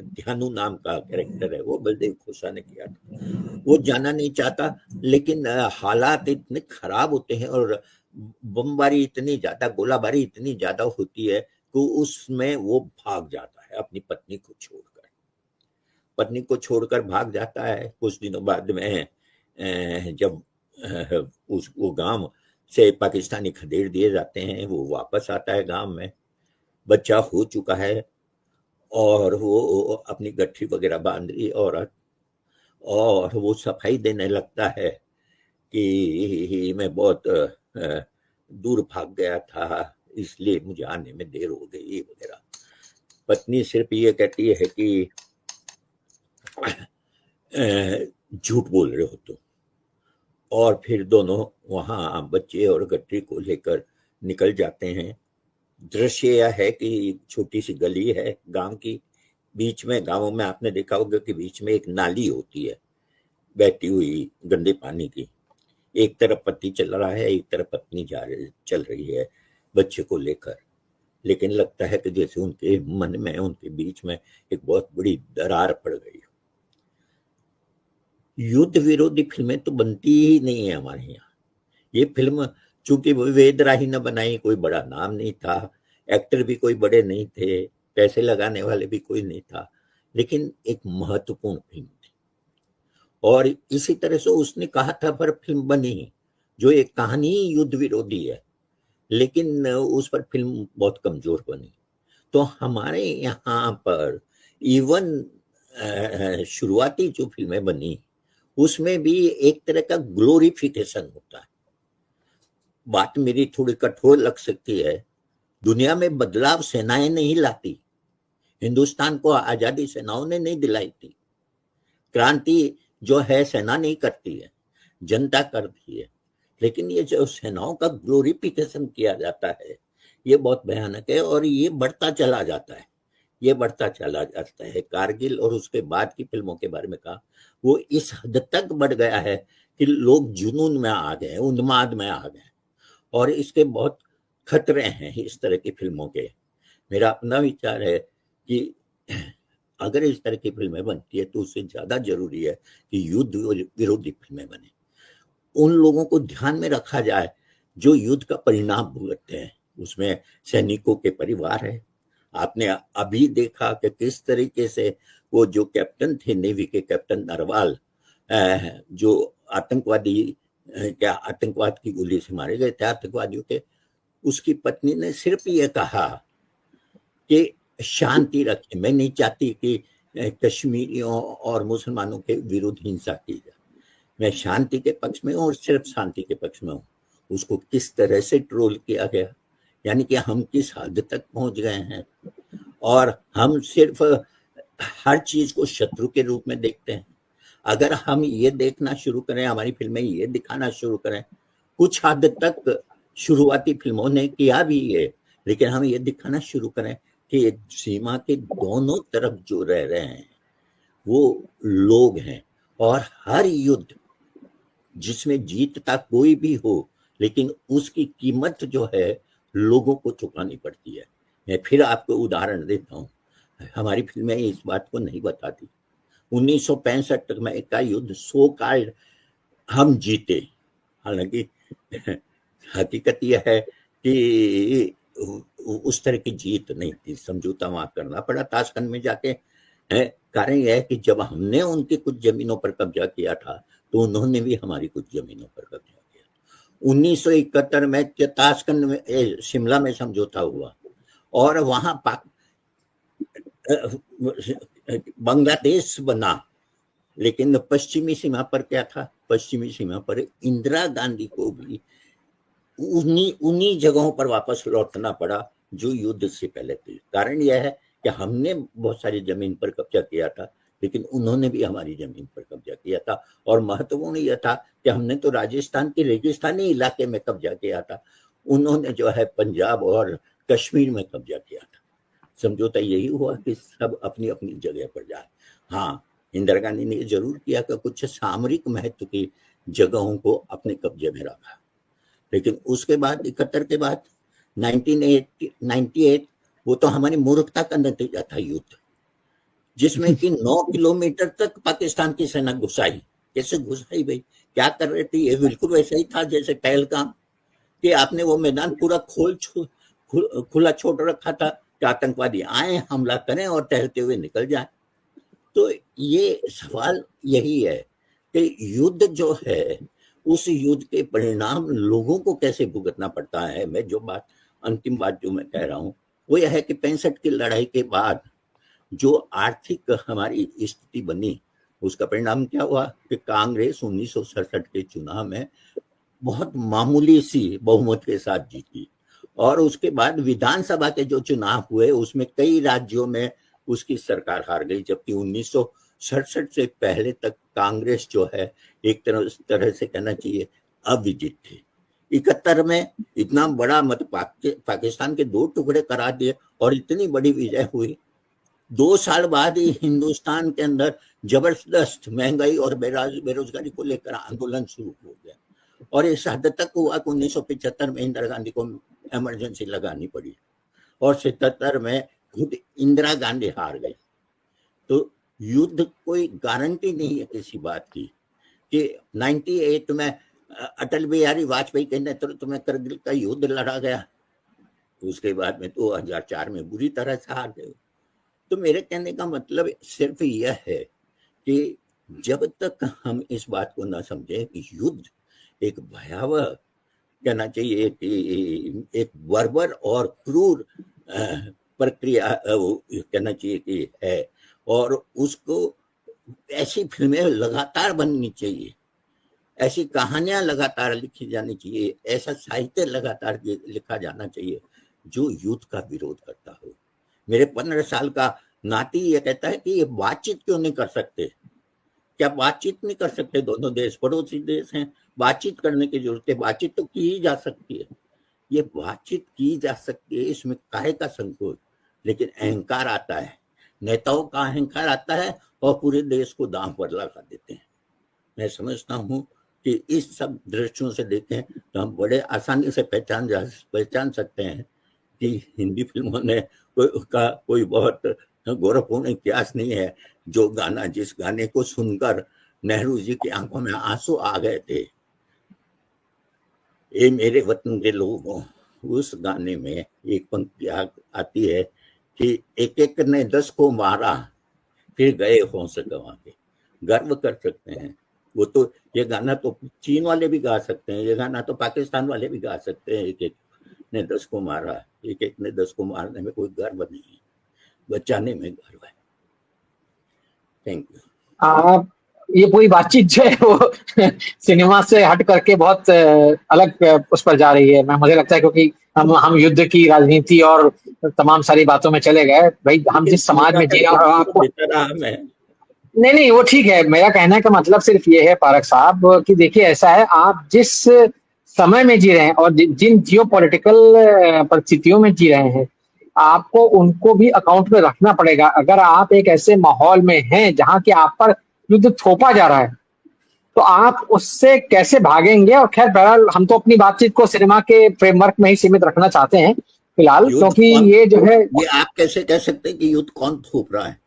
ध्यानु नाम का कैरेक्टर है, वो बलदेव खोसा ने किया था। वो जाना नहीं चाहता, लेकिन हालात इतने खराब होते हैं और बमबारी इतनी ज्यादा, गोलाबारी इतनी ज्यादा होती है कि उसमें वो भाग जाता है अपनी पत्नी को छोड़कर। पत्नी को छोड़कर भाग जाता है। कुछ दिनों बाद में जब वो गांव से पाकिस्तानी खदेड़ दिए जाते हैं, वो वापस आता है गांव में, बच्चा हो चुका है और वो अपनी गठरी वगैरह बांध रही औरत, और वो सफाई देने लगता है कि मैं बहुत दूर भाग गया था, इसलिए मुझे आने में देर हो गई वगैरह। पत्नी सिर्फ ये कहती है कि झूठ बोल रहे हो तुम, और फिर दोनों वहां बच्चे और गठरी को लेकर निकल जाते हैं। दृश्य यह है कि छोटी सी गली है गांव की, बीच में, गांवों में आपने देखा होगा कि बीच में एक नाली होती है बहती हुई गंदे पानी की। एक तरफ पति चल रहा है, एक तरफ पत्नी चल रही है बच्चे को लेकर, लेकिन लगता है कि जैसे उनके मन में, उनके बीच में एक बहुत बड़ी दरार पड़ गई। युद्ध विरोधी फिल्में तो बनती ही नहीं है हमारे यहाँ। ये फिल्म चूंकि वेद राही ने बनाई, कोई बड़ा नाम नहीं था, एक्टर भी कोई बड़े नहीं थे, पैसे लगाने वाले भी कोई नहीं था, लेकिन एक महत्वपूर्ण फिल्म थी। और इसी तरह से उसने कहा था पर फिल्म बनी, जो एक कहानी युद्ध विरोधी है, लेकिन उस पर फिल्म बहुत कमजोर बनी। तो हमारे यहाँ पर इवन शुरुआती जो फिल्में बनी उसमें भी एक तरह का ग्लोरिफिकेशन होता है। बात मेरी थोड़ी कठोर लग सकती है, दुनिया में बदलाव सेनाएं नहीं लाती, हिंदुस्तान को आजादी सेनाओं ने नहीं दिलाई थी। क्रांति जो है सेना नहीं करती है, जनता करती है। लेकिन ये जो सेनाओं का ग्लोरिफिकेशन किया जाता है, ये बहुत भयानक है और ये बढ़ता चला जाता है, ये बढ़ता चला जाता है। कारगिल और उसके बाद की फिल्मों के बारे में कहा, वो इस हद तक बढ़ गया है कि लोग जुनून में आ गए, उन्माद में आ गए, और इसके बहुत खतरे हैं इस तरह की फिल्मों के। मेरा अपना विचार है कि अगर इस तरह की फिल्में बनती है तो उससे ज्यादा जरूरी है कि युद्ध विरोधी फिल्में बने, उन लोगों को ध्यान में रखा जाए जो युद्ध का परिणाम भुगतते हैं। उसमें सैनिकों के परिवार है। आपने अभी देखा कि किस तरीके से वो जो कैप्टन थे, नेवी के कैप्टन नरवाल, जो आतंकवादी क्या आतंकवाद की गोली से मारे गए थे आतंकवादियों के, उसकी पत्नी ने सिर्फ ये कहा कि शांति रखें, मैं नहीं चाहती कि कश्मीरियों और मुसलमानों के विरुद्ध हिंसा की जाए, मैं शांति के पक्ष में हूँ और सिर्फ शांति के पक्ष में हूँ। उसको किस तरह से ट्रोल किया गया, यानी कि हम किस हद तक पहुंच गए हैं, और हम सिर्फ हर चीज को शत्रु के रूप में देखते हैं। अगर हम ये देखना शुरू करें, हमारी फिल्में ये दिखाना शुरू करें, कुछ हद तक शुरुआती फिल्मों ने किया भी ये, लेकिन हम ये दिखाना शुरू करें कि सीमा के दोनों तरफ जो रह रहे हैं वो लोग हैं, और हर युद्ध जिसमें जीतता कोई भी हो, लेकिन उसकी कीमत जो है लोगों को चुकानी पड़ती है। मैं फिर आपको उदाहरण देता हूँ, हमारी फिल्में इस बात को नहीं बताती। 1965 तक में का युद्ध सो कॉल्ड हम जीते, हालांकि हकीकत यह है कि उस तरह की जीत नहीं थी, समझौता वहां करना पड़ा ताशकंद में जाके। कारण यह है कि जब हमने उनकी कुछ जमीनों पर कब्जा किया था तो उन्होंने भी हमारी कुछ जमीनों पर कब्जा किया। 1971 में ताशकंद में शिमला में समझौता हुआ और वहां बांग्लादेश बना, लेकिन पश्चिमी सीमा पर क्या था, पश्चिमी सीमा पर इंदिरा गांधी को भी उन्हीं जगहों पर वापस लौटना पड़ा जो युद्ध से पहले थी। कारण यह है कि हमने बहुत सारी जमीन पर कब्जा किया था, लेकिन उन्होंने भी हमारी जमीन पर कब्जा किया था। और महत्वपूर्ण यह था कि हमने तो राजस्थान के रेगिस्तानी इलाके में कब्जा किया था, उन्होंने जो है पंजाब और कश्मीर में कब्जा किया था। समझौता यही हुआ कि सब अपनी अपनी जगह पर जाए। हाँ, इंदिरा गांधी ने जरूर किया कि कुछ सामरिक महत्व की जगहों को अपने कब्जे में रखा, लेकिन उसके बाद 71 के बाद 1998 वो तो हमारी मूर्खता का नतीजा था युद्ध, जिसमें कि 9 किलोमीटर तक पाकिस्तान की सेना घुसाई। कैसे घुसाई भाई, क्या कर रहे थे? ये बिल्कुल वैसा ही था जैसे पहलगाम, कि आपने वो मैदान पूरा खुला छोड़ रखा था कि आतंकवादी आए, हमला करें और टहलते हुए निकल जाए। तो ये सवाल यही है कि युद्ध जो है, उस युद्ध के परिणाम लोगों को कैसे भुगतना पड़ता है। मैं जो बात, अंतिम बात जो मैं कह रहा हूँ वो यह है कि 65 की लड़ाई के बाद जो आर्थिक हमारी स्थिति बनी, उसका परिणाम क्या हुआ कि कांग्रेस 1967 के चुनाव में बहुत मामूली सी बहुमत के साथ जीती, और उसके बाद विधानसभा के जो चुनाव हुए उसमें कई राज्यों में उसकी सरकार हार गई, जबकि 1967 से पहले तक कांग्रेस जो है एक तरह से कहना चाहिए अविजित थी। 71 में इतना बड़ा मत पाकिस्तान के 2 टुकड़े करा दिए और इतनी बड़ी विजय हुई। 2 साल बाद ही हिंदुस्तान के अंदर जबरदस्त महंगाई और बेरोजगारी को लेकर आंदोलन शुरू हो गया, और इस हद तक हुआ कि 1975 में इंदिरा गांधी को इमरजेंसी लगानी पड़ी, और 77 में खुद इंदिरा गांधी हार गई। तो युद्ध कोई गारंटी नहीं है किसी बात की, कि 98 में अटल बिहारी वाजपेयी के नेतृत्व में करगिल का युद्ध लड़ा गया, उसके बाद में 2004 में बुरी तरह से हार गए। तो मेरे कहने का मतलब सिर्फ यह है कि जब तक हम इस बात को ना समझें कि युद्ध एक भयावह, कहना चाहिए कि एक बर्बर और क्रूर प्रक्रिया कहना चाहिए कि है, और उसको ऐसी फिल्में लगातार बननी चाहिए, ऐसी कहानियां लगातार लिखी जानी चाहिए, ऐसा साहित्य लगातार लिखा जाना चाहिए जो युद्ध का विरोध करता हो। मेरे 15 साल का नाती ये कहता है कि ये बातचीत क्यों नहीं कर सकते, क्या बातचीत नहीं कर सकते? दोनों देश पड़ोसी देश हैं, बातचीत करने की जरूरत है, बातचीत तो की जा सकती है, ये बातचीत की जा सकती है, इसमें काहे का संकोच? लेकिन अहंकार आता है, नेताओं का अहंकार आता है और पूरे देश को दांव पर लगा देते हैं। मैं समझता हूँ कि इस सब दृष्टियों से देखें तो हम बड़े आसानी से पहचान सकते हैं कि हिंदी फिल्मों ने कोई बहुत गौरवपूर्ण इतिहास नहीं है। जो गाना, जिस गाने को सुनकर नेहरू जी की आंखों में आंसू आ गए थे, ये मेरे वतन के लोगों, उस गाने में एक पंक्ति आती है कि एक एक ने 10 को मारा फिर गए होश गंवा के। गर्व कर सकते हैं वो तो ये गाना तो चीन वाले भी गा सकते हैं, ये गाना तो पाकिस्तान वाले भी गा सकते हैं। एक एक ने 10 को मारा, एक एक ने 10 को मारने में कोई गर्व नहीं है, बचाने में गर्व है। Thank you. ये पूरी बातचीत जो है वो सिनेमा से हट करके बहुत अलग उस पर जा रही है। मुझे लगता है क्योंकि हम युद्ध की राजनीति और तमाम सारी बातों में चले गए। भाई हम जिस समाज में जी रहे हैं, आपको नहीं वो ठीक है। मेरा कहने का मतलब सिर्फ ये है पारक साहब कि देखिए ऐसा है, आप जिस समय में जी रहे हैं और जिन जियोपॉलिटिकल परिस्थितियों में जी रहे हैं, आपको उनको भी अकाउंट में रखना पड़ेगा। अगर आप एक ऐसे माहौल में हैं जहां कि आप पर युद्ध थोपा जा रहा है, तो आप उससे कैसे भागेंगे। और खैर बहरहाल हम तो अपनी बातचीत को सिनेमा के फ्रेमवर्क में ही सीमित रखना चाहते हैं फिलहाल, क्योंकि ये जो है, ये आप कैसे कह सकते हैं कि युद्ध कौन थोप रहा है?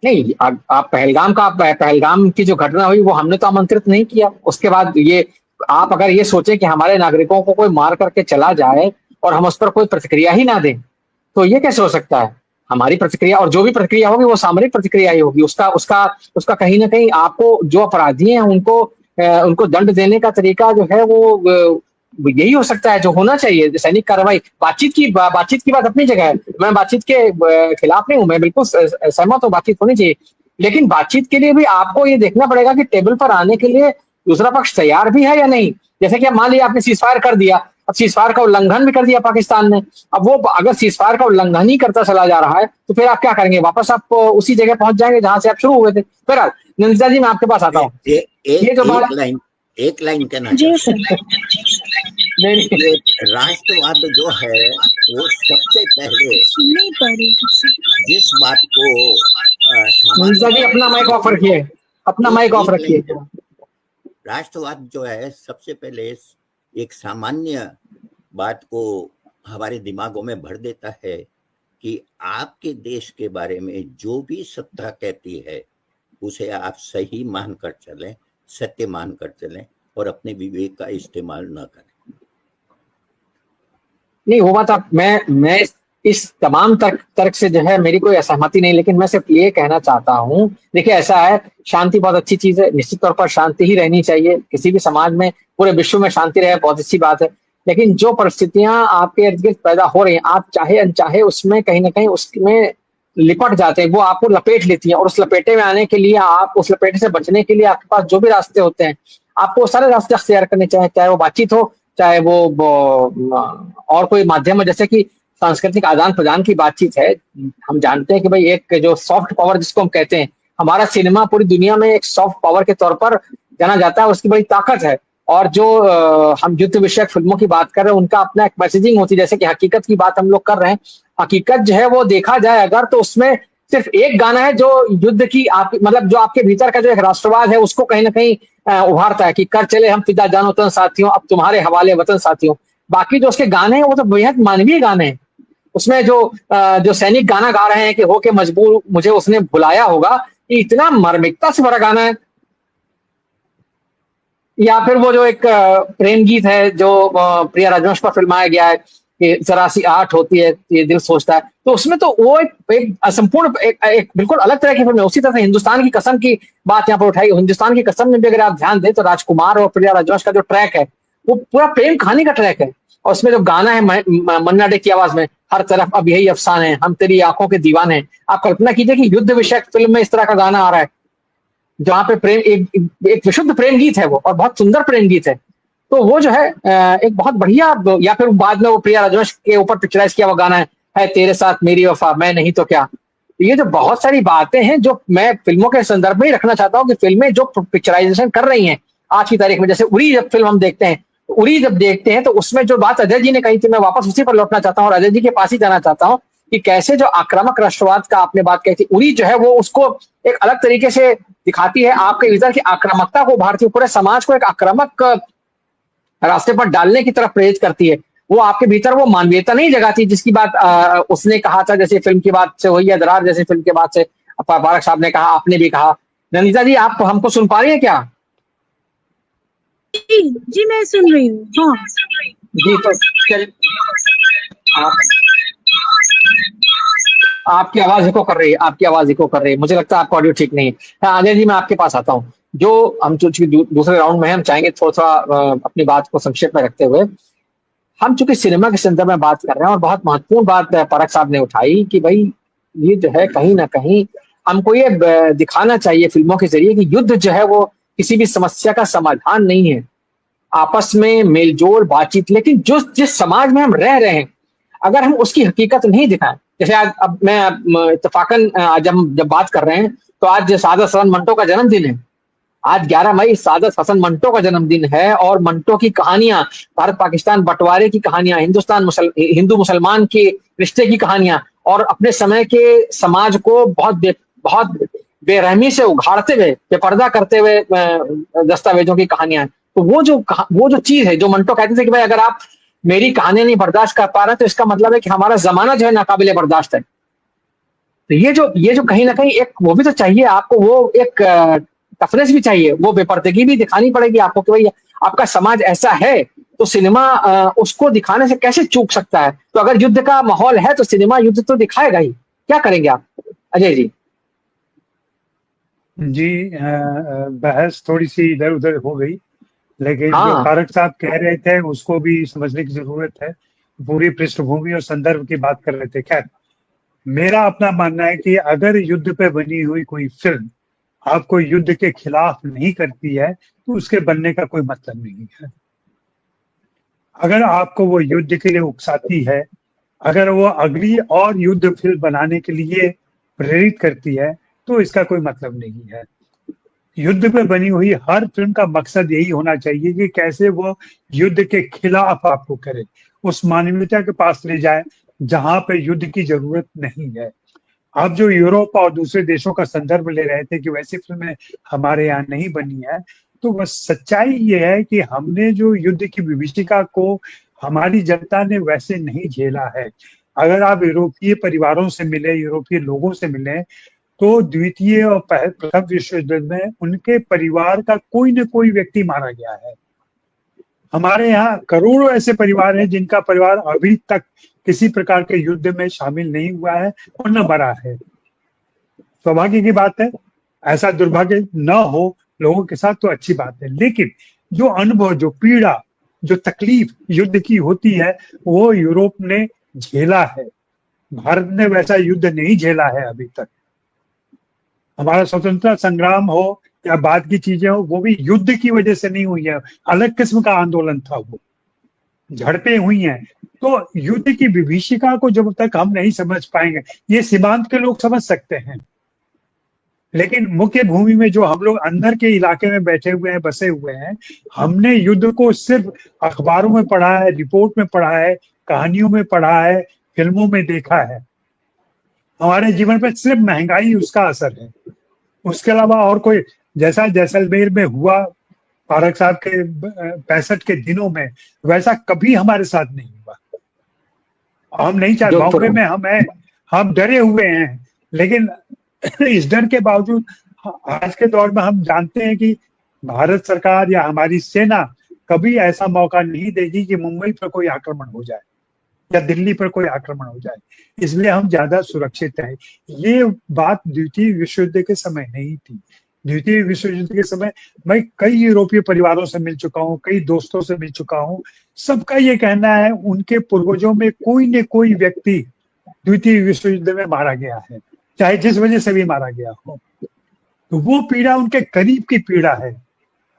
नहीं, आप पहलगाम की जो घटना हुई वो हमने तो आमंत्रित नहीं किया। उसके बाद ये आप अगर ये सोचें कि हमारे नागरिकों को कोई मार करके चला जाए और हम उस पर कोई प्रतिक्रिया ही ना दें, तो ये कैसे हो सकता है। हमारी प्रतिक्रिया, और जो भी प्रतिक्रिया होगी वो सामरिक प्रतिक्रिया ही होगी। उसका कहीं ना कहीं आपको जो अपराधी हैं उनको दंड देने का तरीका जो है वो यही हो सकता है जो होना चाहिए, सैनिक कार्रवाई। बातचीत की बात अपनी जगह है, मैं बातचीत के खिलाफ नहीं हूं, मैं बिल्कुल सहमत हूं, बातचीत होनी चाहिए। लेकिन बातचीत के लिए भी आपको ये देखना पड़ेगा कि टेबल पर आने के लिए दूसरा पक्ष तैयार भी है या नहीं। जैसे कि मान लिया आपने सीजफायर कर दिया, अब सीजफायर का उल्लंघन भी कर दिया पाकिस्तान ने। अब वो अगर सीजफायर का उल्लंघन ही करता चला जा रहा है तो फिर आप क्या करेंगे, वापस आप उसी जगह पहुंच जाएंगे जहां से आप शुरू हुए थे। फिर नंदिता जी मैं आपके पास आता हूँ। ये जो बात एक लाइन कहना राष्ट्रवाद जो है वो सबसे पहले जिस बात को नंदिता जी अपना माइक ऑफ रखिए, राष्ट्रवाद जो है सबसे पहले एक सामान्य बात को हमारे दिमागों में भर देता है कि आपके देश के बारे में जो भी सत्ता कहती है उसे आप सही मानकर चलें, सत्य मानकर चलें और अपने विवेक का इस्तेमाल न करें। नहीं वो बात आप मैं इस तमाम तर्क से जो है मेरी कोई असहमति नहीं, लेकिन मैं सिर्फ ये कहना चाहता हूँ, देखिए ऐसा है, शांति बहुत अच्छी चीज है, निश्चित तौर पर शांति ही रहनी चाहिए किसी भी समाज में, पूरे विश्व में शांति रहे बहुत अच्छी बात है। लेकिन जो परिस्थितियां आपके इर्द गिर्द पैदा हो रही हैं, आप चाहे अनचाहे उसमें कहीं ना कहीं उसमें लिपट जाते हैं, वो आपको लपेट लेती हैं। और उस लपेटे में आने के लिए, आप उस लपेटे से बचने के लिए आपके पास जो भी रास्ते होते हैं, आपको सारे रास्ते अख्तियार करने चाहिए, चाहे वो बातचीत हो, चाहे वो और कोई माध्यम हो। जैसे कि सांस्कृतिक आदान प्रदान की बातचीत है, हम जानते हैं कि भाई एक जो सॉफ्ट पावर जिसको हम कहते हैं, हमारा सिनेमा पूरी दुनिया में एक सॉफ्ट पावर के तौर पर जाना जाता है, उसकी बड़ी ताकत है। और जो हम युद्ध विषयक फिल्मों की बात कर रहे हैं उनका अपना एक मैसेजिंग होती है। जैसे कि हकीकत की बात हम लोग कर रहे हैं, हकीकत जो है वो देखा जाए अगर तो उसमें सिर्फ एक गाना है जो युद्ध की मतलब जो आपके भीतर का जो एक राष्ट्रवाद है उसको कहीं ना कहीं उभारता है कि कर चले हम फिदा जानो तन साथियों, अब तुम्हारे हवाले वतन साथियों। बाकी जो उसके गाने हैं वो तो बेहद मानवीय गाने हैं। उसमें जो सैनिक गाना गा रहे हैं कि हो के मजबूर मुझे उसने बुलाया होगा, ये इतना मार्मिकता से भरा गाना है। या फिर वो जो एक प्रेम गीत है जो प्रिया राजवंश पर फिल्माया गया है कि जरा सी आहट होती है ये दिल सोचता है, तो उसमें तो वो एक संपूर्ण एक बिल्कुल अलग तरह की फिल्म है। उसी तरह से हिंदुस्तान की कसम की बात यहाँ पर उठाई। हिंदुस्तान की कसम में भी अगर आप ध्यान दें तो राजकुमार और प्रिया राजवंश का जो ट्रैक है वो पूरा प्रेम कहानी का ट्रैक है। और उसमें जो गाना है मन्ना डे की आवाज में, हर तरफ अब यही अफसाने हैं, हम तेरी आंखों के दीवाने हैं। आप कल्पना कीजिए कि युद्ध विषयक फिल्म में इस तरह का गाना आ रहा है जहाँ पे प्रेम एक विशुद्ध प्रेम गीत है वो, और बहुत सुंदर प्रेम गीत है। तो वो जो है एक बहुत बढ़िया। या फिर बाद में वो प्रिया राजवंश के ऊपर पिक्चराइज किया हुआ गाना है तेरे साथ मेरी वफा मैं नहीं तो क्या। ये जो बहुत सारी बातें हैं जो मैं फिल्मों के संदर्भ में ही रखना चाहता हूँ कि फिल्में जो पिक्चराइजेशन कर रही हैं आज की तारीख में, जैसे उरी जब फिल्म हम देखते हैं, उरी जब देखते हैं तो उसमें जो बात अजय जी ने कही थी, मैं वापस उसी पर लौटना चाहता हूँ और अजय जी के पास ही जाना चाहता हूँ कि कैसे जो आक्रामक राष्ट्रवाद का आपने बात कही थी, उरी जो है वो उसको एक अलग तरीके से दिखाती है, आपके भीतर की आक्रामकता को, भारतीय पूरे समाज को एक आक्रामक रास्ते पर डालने की तरफ प्रेरित करती है। वो आपके भीतर वो मानवीयता नहीं जगाती जिसकी बात उसने कहा था, जैसे फिल्म की बात से हुई है दरार, जैसे फिल्म के बाद से पारक साहब ने कहा, आपने भी कहा। नंदिता जी आप हमको सुन पा रही है क्या? जी मैं सुन रही हूँ। हाँ जी, तो चल आपकी आवाज इको कर रही है, आपकी आवाज इको कर रही है, मुझे लगता है आपका ऑडियो ठीक नहीं है। हाँ अजय जी मैं आपके पास आता हूँ। जो हम चूंकि दूसरे राउंड में हम चाहेंगे थोड़ा अपनी बात को संक्षेप में रखते हुए, हम चूंकि सिनेमा के संदर्भ में बात कर रहे हैं और बहुत महत्वपूर्ण बात परख साहब ने उठाई कि भाई ये जो है कहीं ना कहीं हमको ये दिखाना चाहिए फिल्मों के जरिए कि युद्ध जो है वो किसी भी समस्या का समाधान नहीं है, आपस में मेलजोल बातचीत। लेकिन जो जिस समाज में हम रह रहे हैं अगर हम उसकी हकीकत नहीं दिखाएं, जैसे आज अब मैं इत्तेफाकन आज हम जब बात कर रहे हैं तो आज सादत हसन मंटो का जन्मदिन है। आज 11 मई सादत हसन मंटो का जन्मदिन है और मंटो की कहानियां, भारत पाकिस्तान बंटवारे की कहानियां, हिंदू मुसलमान के रिश्ते की कहानियां और अपने समय के समाज को बहुत बेरहमी से उघाड़ते हुए, बेपर्दा करते हुए दस्तावेजों की कहानियां। तो वो जो चीज है जो मंटो कहते थे कि भाई अगर आप मेरी कहानियां नहीं बर्दाश्त कर पा रहे तो इसका मतलब है कि हमारा जमाना जो है नाकाबिले बर्दाश्त है। तो ये जो कहीं ना कहीं एक वो भी तो चाहिए आपको, वो एक टफनेस भी चाहिए, वो बेपर्दगी भी दिखानी पड़ेगी आपको कि भाई आपका समाज ऐसा है। तो सिनेमा उसको दिखाने से कैसे चूक सकता है? तो अगर युद्ध का माहौल है तो सिनेमा युद्ध तो दिखाएगा ही। क्या करेंगे आप अजय जी? जी बहस थोड़ी सी इधर उधर हो गई, लेकिन जो हाँ तारक साहब कह रहे थे उसको भी समझने की जरूरत है। पूरी पृष्ठभूमि और संदर्भ की बात कर रहे थे। खैर, मेरा अपना मानना है कि अगर युद्ध पे बनी हुई कोई फिल्म आपको युद्ध के खिलाफ नहीं करती है तो उसके बनने का कोई मतलब नहीं है। अगर आपको वो युद्ध के लिए उकसाती है, अगर वो अगली और युद्ध फिल्म बनाने के लिए प्रेरित करती है तो इसका कोई मतलब नहीं है। युद्ध पे बनी हुई हर फिल्म का मकसद यही होना चाहिए कि कैसे वो युद्ध के खिलाफ आपको करे, उस मानवीयता के पास ले जाए जहां पे युद्ध की जरूरत नहीं है। आप जो यूरोप और दूसरे देशों का संदर्भ ले रहे थे कि वैसी फिल्में हमारे यहाँ नहीं बनी है, तो बस सच्चाई ये है कि हमने जो युद्ध की विभीषिका को हमारी जनता ने वैसे नहीं झेला है। अगर आप यूरोपीय परिवारों से मिले, यूरोपीय लोगों से मिले, तो द्वितीय और प्रथम विश्व युद्ध में उनके परिवार का कोई न कोई व्यक्ति मारा गया है। हमारे यहाँ करोड़ों ऐसे परिवार हैं जिनका परिवार अभी तक किसी प्रकार के युद्ध में शामिल नहीं हुआ है और न मरा है। सौभाग्य की बात है, ऐसा दुर्भाग्य न हो लोगों के साथ तो अच्छी बात है, लेकिन जो अनुभव, जो पीड़ा, जो तकलीफ युद्ध की होती है वो यूरोप ने झेला है। भारत ने वैसा युद्ध नहीं झेला है अभी तक। हमारा स्वतंत्रता संग्राम हो या बाद की चीजें हो, वो भी युद्ध की वजह से नहीं हुई है, अलग किस्म का आंदोलन था, वो झड़पें हुई हैं। तो युद्ध की विभीषिका को जब तक हम नहीं समझ पाएंगे, ये सीमांत के लोग समझ सकते हैं, लेकिन मुख्य भूमि में जो हम लोग अंदर के इलाके में बैठे हुए हैं, बसे हुए हैं, हमने युद्ध को सिर्फ अखबारों में पढ़ा है, रिपोर्ट में पढ़ा है, कहानियों में पढ़ा है, फिल्मों में देखा है। हमारे जीवन पर सिर्फ महंगाई उसका असर है, उसके अलावा और कोई, जैसा जैसलमेर में हुआ तारक साहब के 65 के दिनों में, वैसा कभी हमारे साथ नहीं हुआ। हम नहीं चाहते, बॉम्बे में हम डरे हुए हैं, लेकिन इस डर के बावजूद आज के दौर में हम जानते हैं कि भारत सरकार या हमारी सेना कभी ऐसा मौका नहीं देगी कि मुंबई पर कोई आक्रमण हो जाए या दिल्ली पर कोई आक्रमण हो जाए, इसलिए हम ज्यादा सुरक्षित हैं। ये बात द्वितीय विश्व युद्ध के समय नहीं थी। द्वितीय विश्व युद्ध के समय मैं कई यूरोपीय परिवारों से मिल चुका हूँ, कई दोस्तों से मिल चुका हूँ, सबका ये कहना है उनके पूर्वजों में कोई न कोई व्यक्ति द्वितीय विश्व युद्ध में मारा गया है, चाहे जिस वजह से भी मारा गया हो। तो वो पीड़ा उनके करीब की पीड़ा है।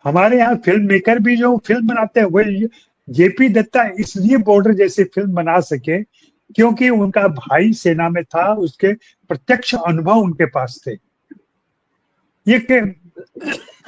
हमारे यहाँ फिल्म मेकर भी जो फिल्म बनाते हैं, वो जेपी दत्ता इसलिए बॉर्डर जैसी फिल्म बना सके क्योंकि उनका भाई सेना में था, उसके प्रत्यक्ष अनुभव उनके पास थे। ये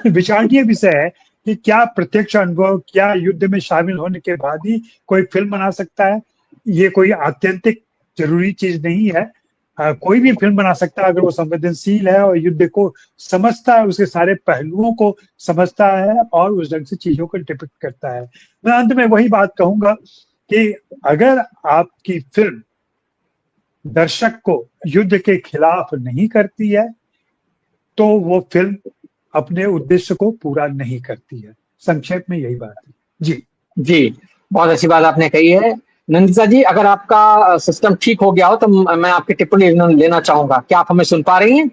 विचारणीय विषय है कि क्या प्रत्यक्ष अनुभव, क्या युद्ध में शामिल होने के बाद ही कोई फिल्म बना सकता है? ये कोई आत्यंतिक जरूरी चीज नहीं है। कोई भी फिल्म बना सकता है अगर वो संवेदनशील है और युद्ध को समझता है, उसके सारे पहलुओं को समझता है और उस ढंग से चीजों को डिपिक्ट करता है। मैं अंत में वही बात कहूंगा कि अगर आपकी फिल्म दर्शक को युद्ध के खिलाफ नहीं करती है तो वो फिल्म अपने उद्देश्य को पूरा नहीं करती है। संक्षेप में यही बात है। जी, बहुत अच्छी बात आपने कही है। नंदिता जी, अगर आपका सिस्टम ठीक हो गया हो तो मैं आपकी टिप्पणी लेना चाहूंगा। क्या आप हमें सुन पा रही हैं?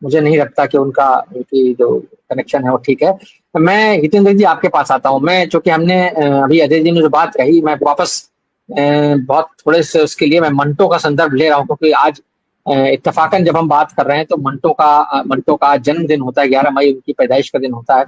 मुझे नहीं लगता कि उनकी जो कनेक्शन है वो ठीक है। मैं हितेंद्र जी आपके पास आता हूँ। मैं चूंकि हमने अभी अजय जी ने जो बात कही, मैं वापस बहुत थोड़े से उसके लिए मैं मंटो का संदर्भ ले रहा हूँ, क्योंकि आज इत्तेफाकन जब हम बात कर रहे हैं तो मंटो का जन्मदिन होता है, 11 मई उनकी पैदाइश का दिन होता है।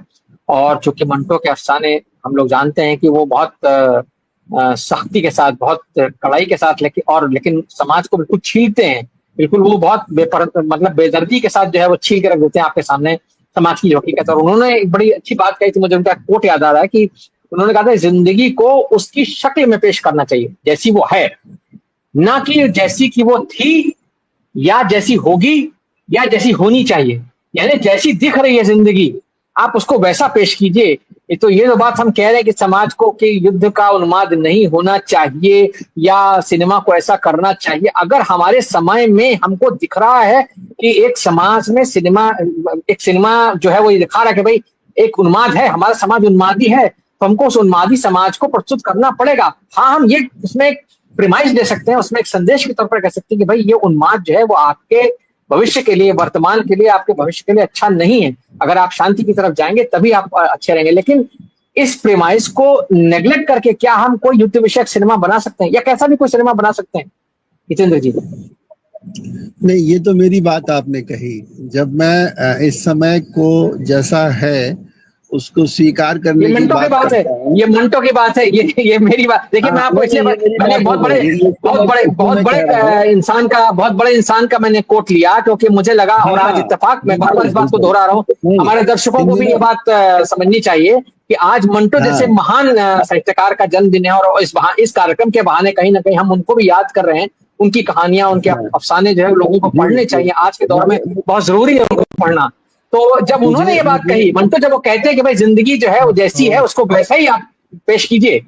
और चूंकि मंटो के अफसाने हम लोग जानते हैं कि वो बहुत सख्ती के साथ, बहुत कड़ाई के साथ, लेकिन समाज को बिल्कुल छीलते हैं, बिल्कुल वो बहुत मतलब बेदर्दी के साथ जो है वो छील के रख देते हैं आपके सामने समाज की हकीकत। और उन्होंने एक बड़ी अच्छी बात कही थी, मुझे उनका कोट याद आ रहा है कि उन्होंने कहा था जिंदगी को उसकी शक्ल में पेश करना चाहिए जैसी वो है, ना कि जैसी कि वो थी या जैसी होगी या जैसी होनी चाहिए। यानी जैसी दिख रही है जिंदगी, आप उसको वैसा पेश कीजिए। ये तो बात हम कह रहे हैं कि समाज को कि युद्ध का उन्माद नहीं होना चाहिए या सिनेमा को ऐसा करना चाहिए। अगर हमारे समय में हमको दिख रहा है कि एक समाज में एक सिनेमा जो है वो ये दिखा रहा है कि भाई एक उन्माद है, हमारा समाज उन्मादी है, तो हमको उस उन्मादी समाज को प्रस्तुत करना पड़ेगा। हाँ, हम ये उसमें एक प्रिमाइस दे सकते हैं, उसमें एक संदेश के तौर पर कह सकते हैं कि भाई ये उन्माद जो है वो आपके भविष्य के लिए, वर्तमान के लिए, आपके भविष्य के लिए अच्छा नहीं है। अगर आप शांति की तरफ जाएंगे तभी आप अच्छे रहेंगे। लेकिन इस प्रेमाइस को नेग्लेक्ट करके क्या हम कोई युद्ध विषयक सिनेमा बना सकते हैं या कैसा भी कोई सिनेमा बना सकते हैं हितेंद्र जी? नहीं, ये तो मेरी बात आपने कही। जब मैं इस समय को जैसा है उसको स्वीकार करने की बात है, ये मंटो की बात है, ये मेरी बात। देखिए मैं आपको इसलिए मैंने बहुत बड़े इंसान का मैंने कोट लिया, क्योंकि मुझे लगा, और आज इत्तेफाक मैं बार बार इस बात को दोहरा रहा हूँ, हमारे दर्शकों को भी ये बात समझनी चाहिए कि आज मंटो जैसे महान साहित्यकार का जन्मदिन है, और इस कार्यक्रम के बहाने कहीं ना कहीं हम उनको भी याद कर रहे हैं। उनकी कहानियां, उनके अफसाने जो है लोगों को पढ़ने चाहिए। आज के दौर में बहुत जरूरी है उनको पढ़ना। तो जब उन्होंने ये बात कही, मंटो जब वो कहते हैं कि भाई जिंदगी जो है वो जैसी है उसको वैसा ही आप पेश कीजिए,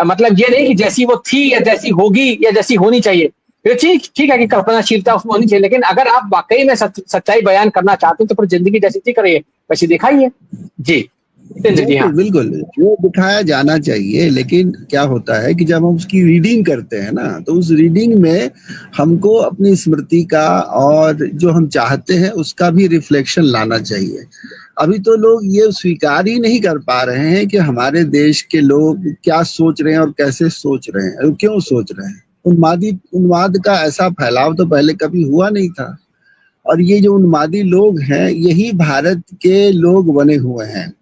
मतलब ये नहीं कि जैसी वो थी या जैसी होगी या जैसी होनी चाहिए। ठीक है कि कल्पनाशीलता उसमें होनी चाहिए, लेकिन अगर आप वाकई में सच्चाई बयान करना चाहते हैं तो फिर जिंदगी जैसी थी करिए, वैसे दिखाइए। जी हाँ, बिल्कुल जो दिखाया जाना चाहिए। लेकिन क्या होता है कि जब हम उसकी रीडिंग करते हैं ना, तो उस रीडिंग में हमको अपनी स्मृति का और जो हम चाहते हैं उसका भी रिफ्लेक्शन लाना चाहिए। अभी तो लोग ये स्वीकार ही नहीं कर पा रहे हैं कि हमारे देश के लोग क्या सोच रहे हैं और कैसे सोच रहे हैं और क्यों सोच रहे हैं। उन्माद का ऐसा फैलाव तो पहले कभी हुआ नहीं था, और ये जो उन्मादी लोग हैं यही भारत के लोग बने हुए हैं।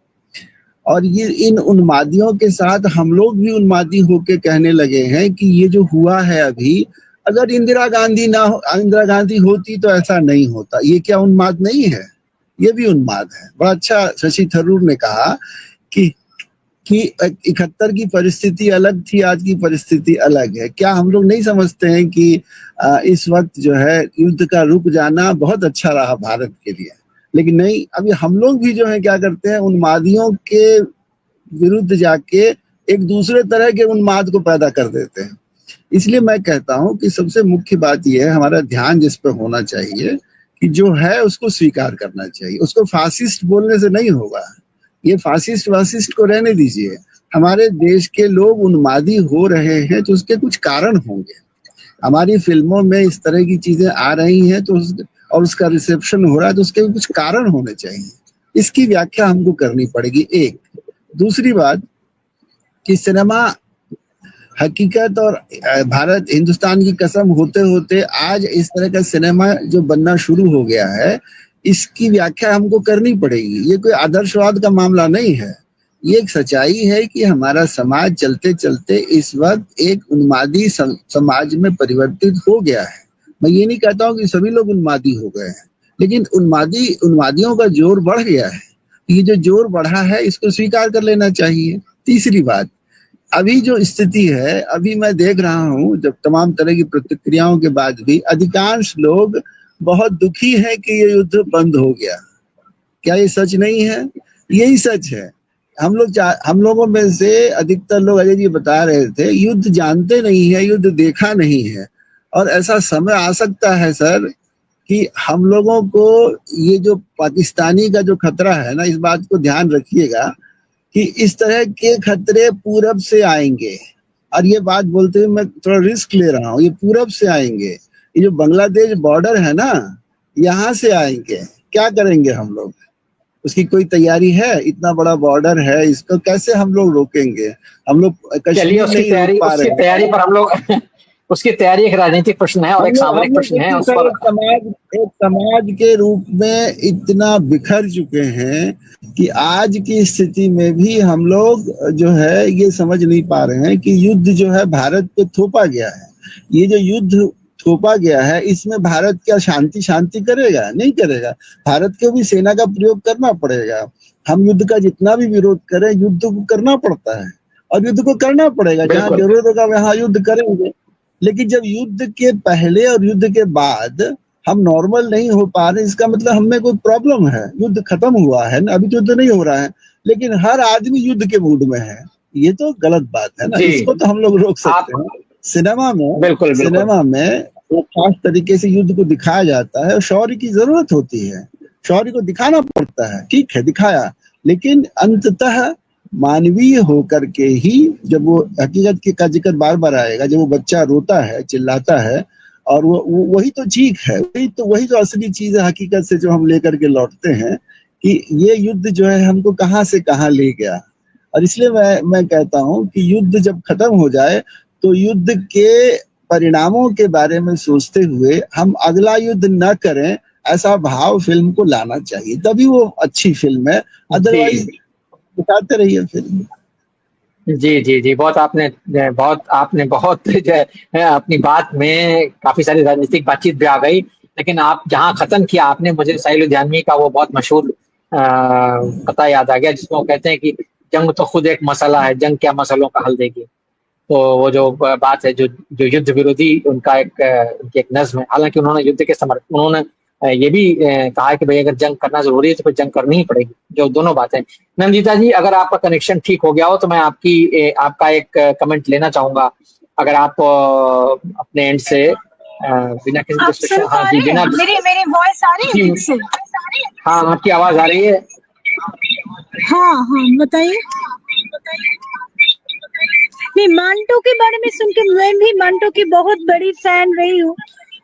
और ये इन उन्मादियों के साथ हम लोग भी उन्मादी होके कहने लगे हैं कि ये जो हुआ है अभी, अगर इंदिरा गांधी होती तो ऐसा नहीं होता। ये क्या उन्माद नहीं है? ये भी उन्माद है। बड़ा अच्छा शशि थरूर ने कहा कि 71 की परिस्थिति अलग थी, आज की परिस्थिति अलग है। क्या हम लोग नहीं समझते हैं कि इस वक्त जो है युद्ध का रुक जाना बहुत अच्छा रहा भारत के लिए? लेकिन नहीं, अभी हम लोग भी जो है क्या करते हैं, उन्मादियों के विरुद्ध जाके एक दूसरे तरह के उन्माद को पैदा कर देते हैं। इसलिए मैं कहता हूं कि सबसे मुख्य बात यह है, हमारा ध्यान जिस पर होना चाहिए कि जो है उसको स्वीकार करना चाहिए। उसको फासिस्ट बोलने से नहीं होगा। ये फासिस्ट को रहने दीजिए। हमारे देश के लोग उन्मादी हो रहे हैं तो उसके कुछ कारण होंगे। हमारी फिल्मों में इस तरह की चीजें आ रही हैं तो और उसका रिसेप्शन हो रहा है तो उसके कुछ कारण होने चाहिए। इसकी व्याख्या हमको करनी पड़ेगी। एक दूसरी बात कि सिनेमा हकीकत और हिंदुस्तान की कसम होते होते आज इस तरह का सिनेमा जो बनना शुरू हो गया है, इसकी व्याख्या हमको करनी पड़ेगी। ये कोई आदर्शवाद का मामला नहीं है। ये एक सच्चाई है कि हमारा समाज चलते चलते इस वक्त एक उन्मादी समाज में परिवर्तित हो गया है। मैं ये नहीं कहता हूँ कि सभी लोग उन्मादी हो गए हैं, लेकिन उन्मादियों का जोर बढ़ गया है। ये जो जोर बढ़ा है इसको स्वीकार कर लेना चाहिए। तीसरी बात, अभी जो स्थिति है, अभी मैं देख रहा हूँ जब तमाम तरह की प्रतिक्रियाओं के बाद भी अधिकांश लोग बहुत दुखी हैं कि ये युद्ध बंद हो गया। क्या ये सच नहीं है? यही सच है। हम लोगों में से अधिकतर लोग, अजय जी बता रहे थे, युद्ध जानते नहीं है, युद्ध देखा नहीं है। और ऐसा समय आ सकता है सर कि हम लोगों को ये जो पाकिस्तानी का जो खतरा है ना, इस बात को ध्यान रखिएगा कि इस तरह के खतरे पूरब से आएंगे। और ये बात बोलते हुए मैं थोड़ा रिस्क ले रहा हूँ, ये पूरब से आएंगे। ये जो बांग्लादेश बॉर्डर है ना, यहाँ से आएंगे। क्या करेंगे हम लोग? उसकी कोई तैयारी है? इतना बड़ा बॉर्डर है, इसको कैसे हम लोग रोकेंगे? हम लोग चलिए कश्मीर उसकी नहीं तैयारी रोक पा उसकी रहे तैयारी हैं। पर हम लोग उसकी तैयारी एक राजनीतिक प्रश्न है और एक सामरिक प्रश्न है, देखिए उस सर, पर एक समाज के रूप में इतना बिखर चुके हैं कि आज की स्थिति में भी हम लोग जो है ये समझ नहीं पा रहे हैं कि युद्ध जो है भारत पे थोपा गया है। ये जो युद्ध थोपा गया है, इसमें भारत क्या शांति करेगा? नहीं करेगा। भारत को भी सेना का प्रयोग करना पड़ेगा। हम युद्ध का जितना भी विरोध करें, युद्ध को करना पड़ता है और युद्ध को करना पड़ेगा। जहाँ बिल्कुल जरूरत होगा वहां युद्ध करेंगे। लेकिन जब युद्ध के पहले और युद्ध के बाद हम नॉर्मल नहीं हो पा रहे, इसका मतलब हमें कोई प्रॉब्लम है। युद्ध खत्म हुआ है ना, अभी तो युद्ध नहीं हो रहा है, लेकिन हर आदमी युद्ध के मूड में है। ये तो गलत बात है ना, जी। इसको तो हम लोग रोक आप सकते हैं। सिनेमा में बिल्कुल बिल्कुल एक खास तरीके से युद्ध को दिखाया जाता है और शौर्य की जरूरत होती है। शौर्य को दिखाना पड़ता है, ठीक है, दिखाया, लेकिन अंततः मानवीय होकर के ही जब वो हकीकत की का जिक्र बार बार आएगा, जब वो बच्चा रोता है, चिल्लाता है, और वो वही तो चीख है, वही तो असली चीज है हकीकत से जो हम लेकर के लौटते हैं कि ये युद्ध जो है हमको कहाँ से कहाँ ले गया। और इसलिए मैं कहता हूँ कि युद्ध जब खत्म हो जाए तो युद्ध के परिणामों के बारे में सोचते हुए हम अगला युद्ध न करें, ऐसा भाव फिल्म को लाना चाहिए, तभी वो अच्छी फिल्म है। अदरवाइज जी दिखाते रहिए फिल्म। जी जी जी बहुत आपने बहुत जो है अपनी बात में काफी सारी राजनीतिक बातचीत भी आ गई, लेकिन आप जहां खत्म किया आपने, मुझे साहिल लुधियानवी का वो बहुत मशहूर कथा याद आ गया जिसमें वो कहते हैं कि जंग तो खुद एक मसला है, जंग क्या मसलों का हल देगी। तो वो जो बात है, जो जो युद्ध विरोधी उनका उनकी एक नज्म है। हालांकि उन्होंने युद्ध के समर्थन, उन्होंने ये भी कहा है कि भाई अगर जंग करना जरूरी है तो फिर जंग करनी ही पड़ेगी, जो दोनों बातें। नंदिता जी, अगर आपका कनेक्शन ठीक हो गया हो तो मैं आपका एक कमेंट लेना चाहूंगा। अगर आप अपने एंड से बिना किसी आप सुन डिस्ट्रक्शन, हाँ पा जी, रहे बिना हैं? मेरी वॉइस आ रही है जी, ठीक से? हाँ आपकी आवाज आ रही है। हाँ हाँ, बताइए। नहीं, मांटो के बारे में सुन के मैं भी मांटो की बहुत बड़ी फैन रही हूँ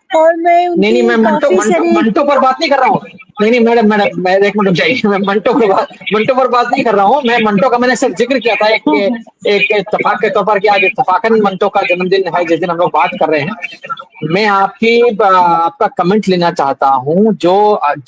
और मैं नहीं मैं उनकी मंटो काफी मंटो सारे मंटो पर बात नहीं कर रहा हूँ। नहीं मैडम मैडम, मैं एक मिनट रुक जाइए। मैं मंटो पर बात नहीं कर रहा हूँ। मैं मंटो का मैंने सिर्फ जिक्र किया था हाँ हाँ एक इत्तेफाक के तौर पर कि आज इत्तेफाकन मंटो का जन्मदिन है जिस दिन हम लोग बात कर रहे हैं। मैं आपका कमेंट लेना चाहता हूँ। जो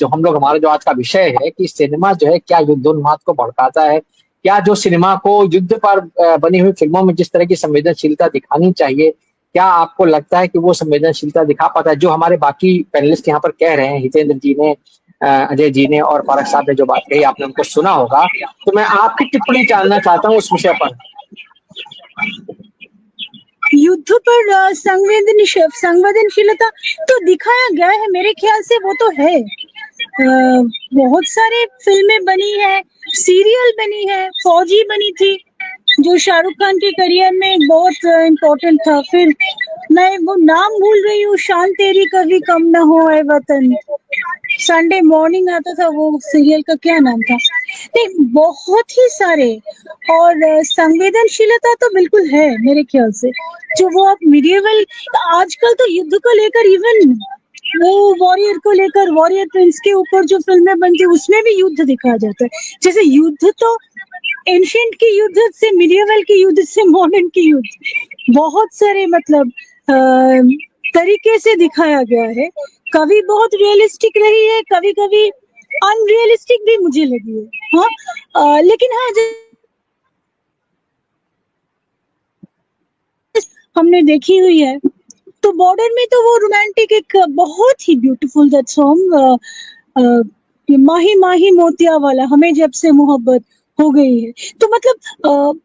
हम लोग, हमारा जो आज का विषय है कि सिनेमा जो है क्या युद्धोन्माद को भड़काता है, क्या जो सिनेमा को युद्ध पर बनी हुई फिल्मों में जिस तरह की संवेदनशीलता दिखानी चाहिए, क्या आपको लगता है कि वो संवेदनशीलता दिखा पाता है? जो हमारे बाकी पैनलिस्ट यहाँ पर कह रहे हैं, हितेंद्र जी ने, अजय जी ने और फारक साहब ने जो बात कही, आपने उनको सुना होगा, तो मैं आपकी टिप्पणी जानना चाहता हूँ उस विषय पर। युद्ध पर संवेदनशीलता तो दिखाया गया है, मेरे ख्याल से वो तो है। बहुत सारे फिल्में बनी है, सीरियल बनी है, फौजी बनी थी जो शाहरुख खान के करियर में बहुत इम्पोर्टेंट था। फिर मैं वो नाम भूल रही हूँ, शान तेरी कभी कम ना हो ऐ वतन, संडे मॉर्निंग आता था, वो सीरियल का क्या नाम था? नहीं, बहुत ही सारे। और संवेदनशीलता तो बिल्कुल है मेरे ख्याल से। जो वो आप मिडिएवल, आजकल तो युद्ध को लेकर, इवन वो वॉरियर को लेकर, वॉरियर प्रिंस के ऊपर जो फिल्में बनती है उसमें भी युद्ध दिखाया जाता है। जैसे युद्ध तो एंशिएंट की युद्ध से, मिडिएवल की युद्ध से, मॉडर्न की युद्ध, बहुत सारे मतलब तरीके से दिखाया गया है। कभी बहुत रियलिस्टिक रही है, कभी कभी अनरियलिस्टिक भी मुझे लगी है। हाँ, लेकिन हाँ, हमने देखी हुई है तो बॉर्डर में तो वो रोमांटिक एक बहुत ही ब्यूटीफुल दैट सॉन्ग, माही माही मोतिया वाला, हमें जब से मोहब्बत हो गई है। तो मतलब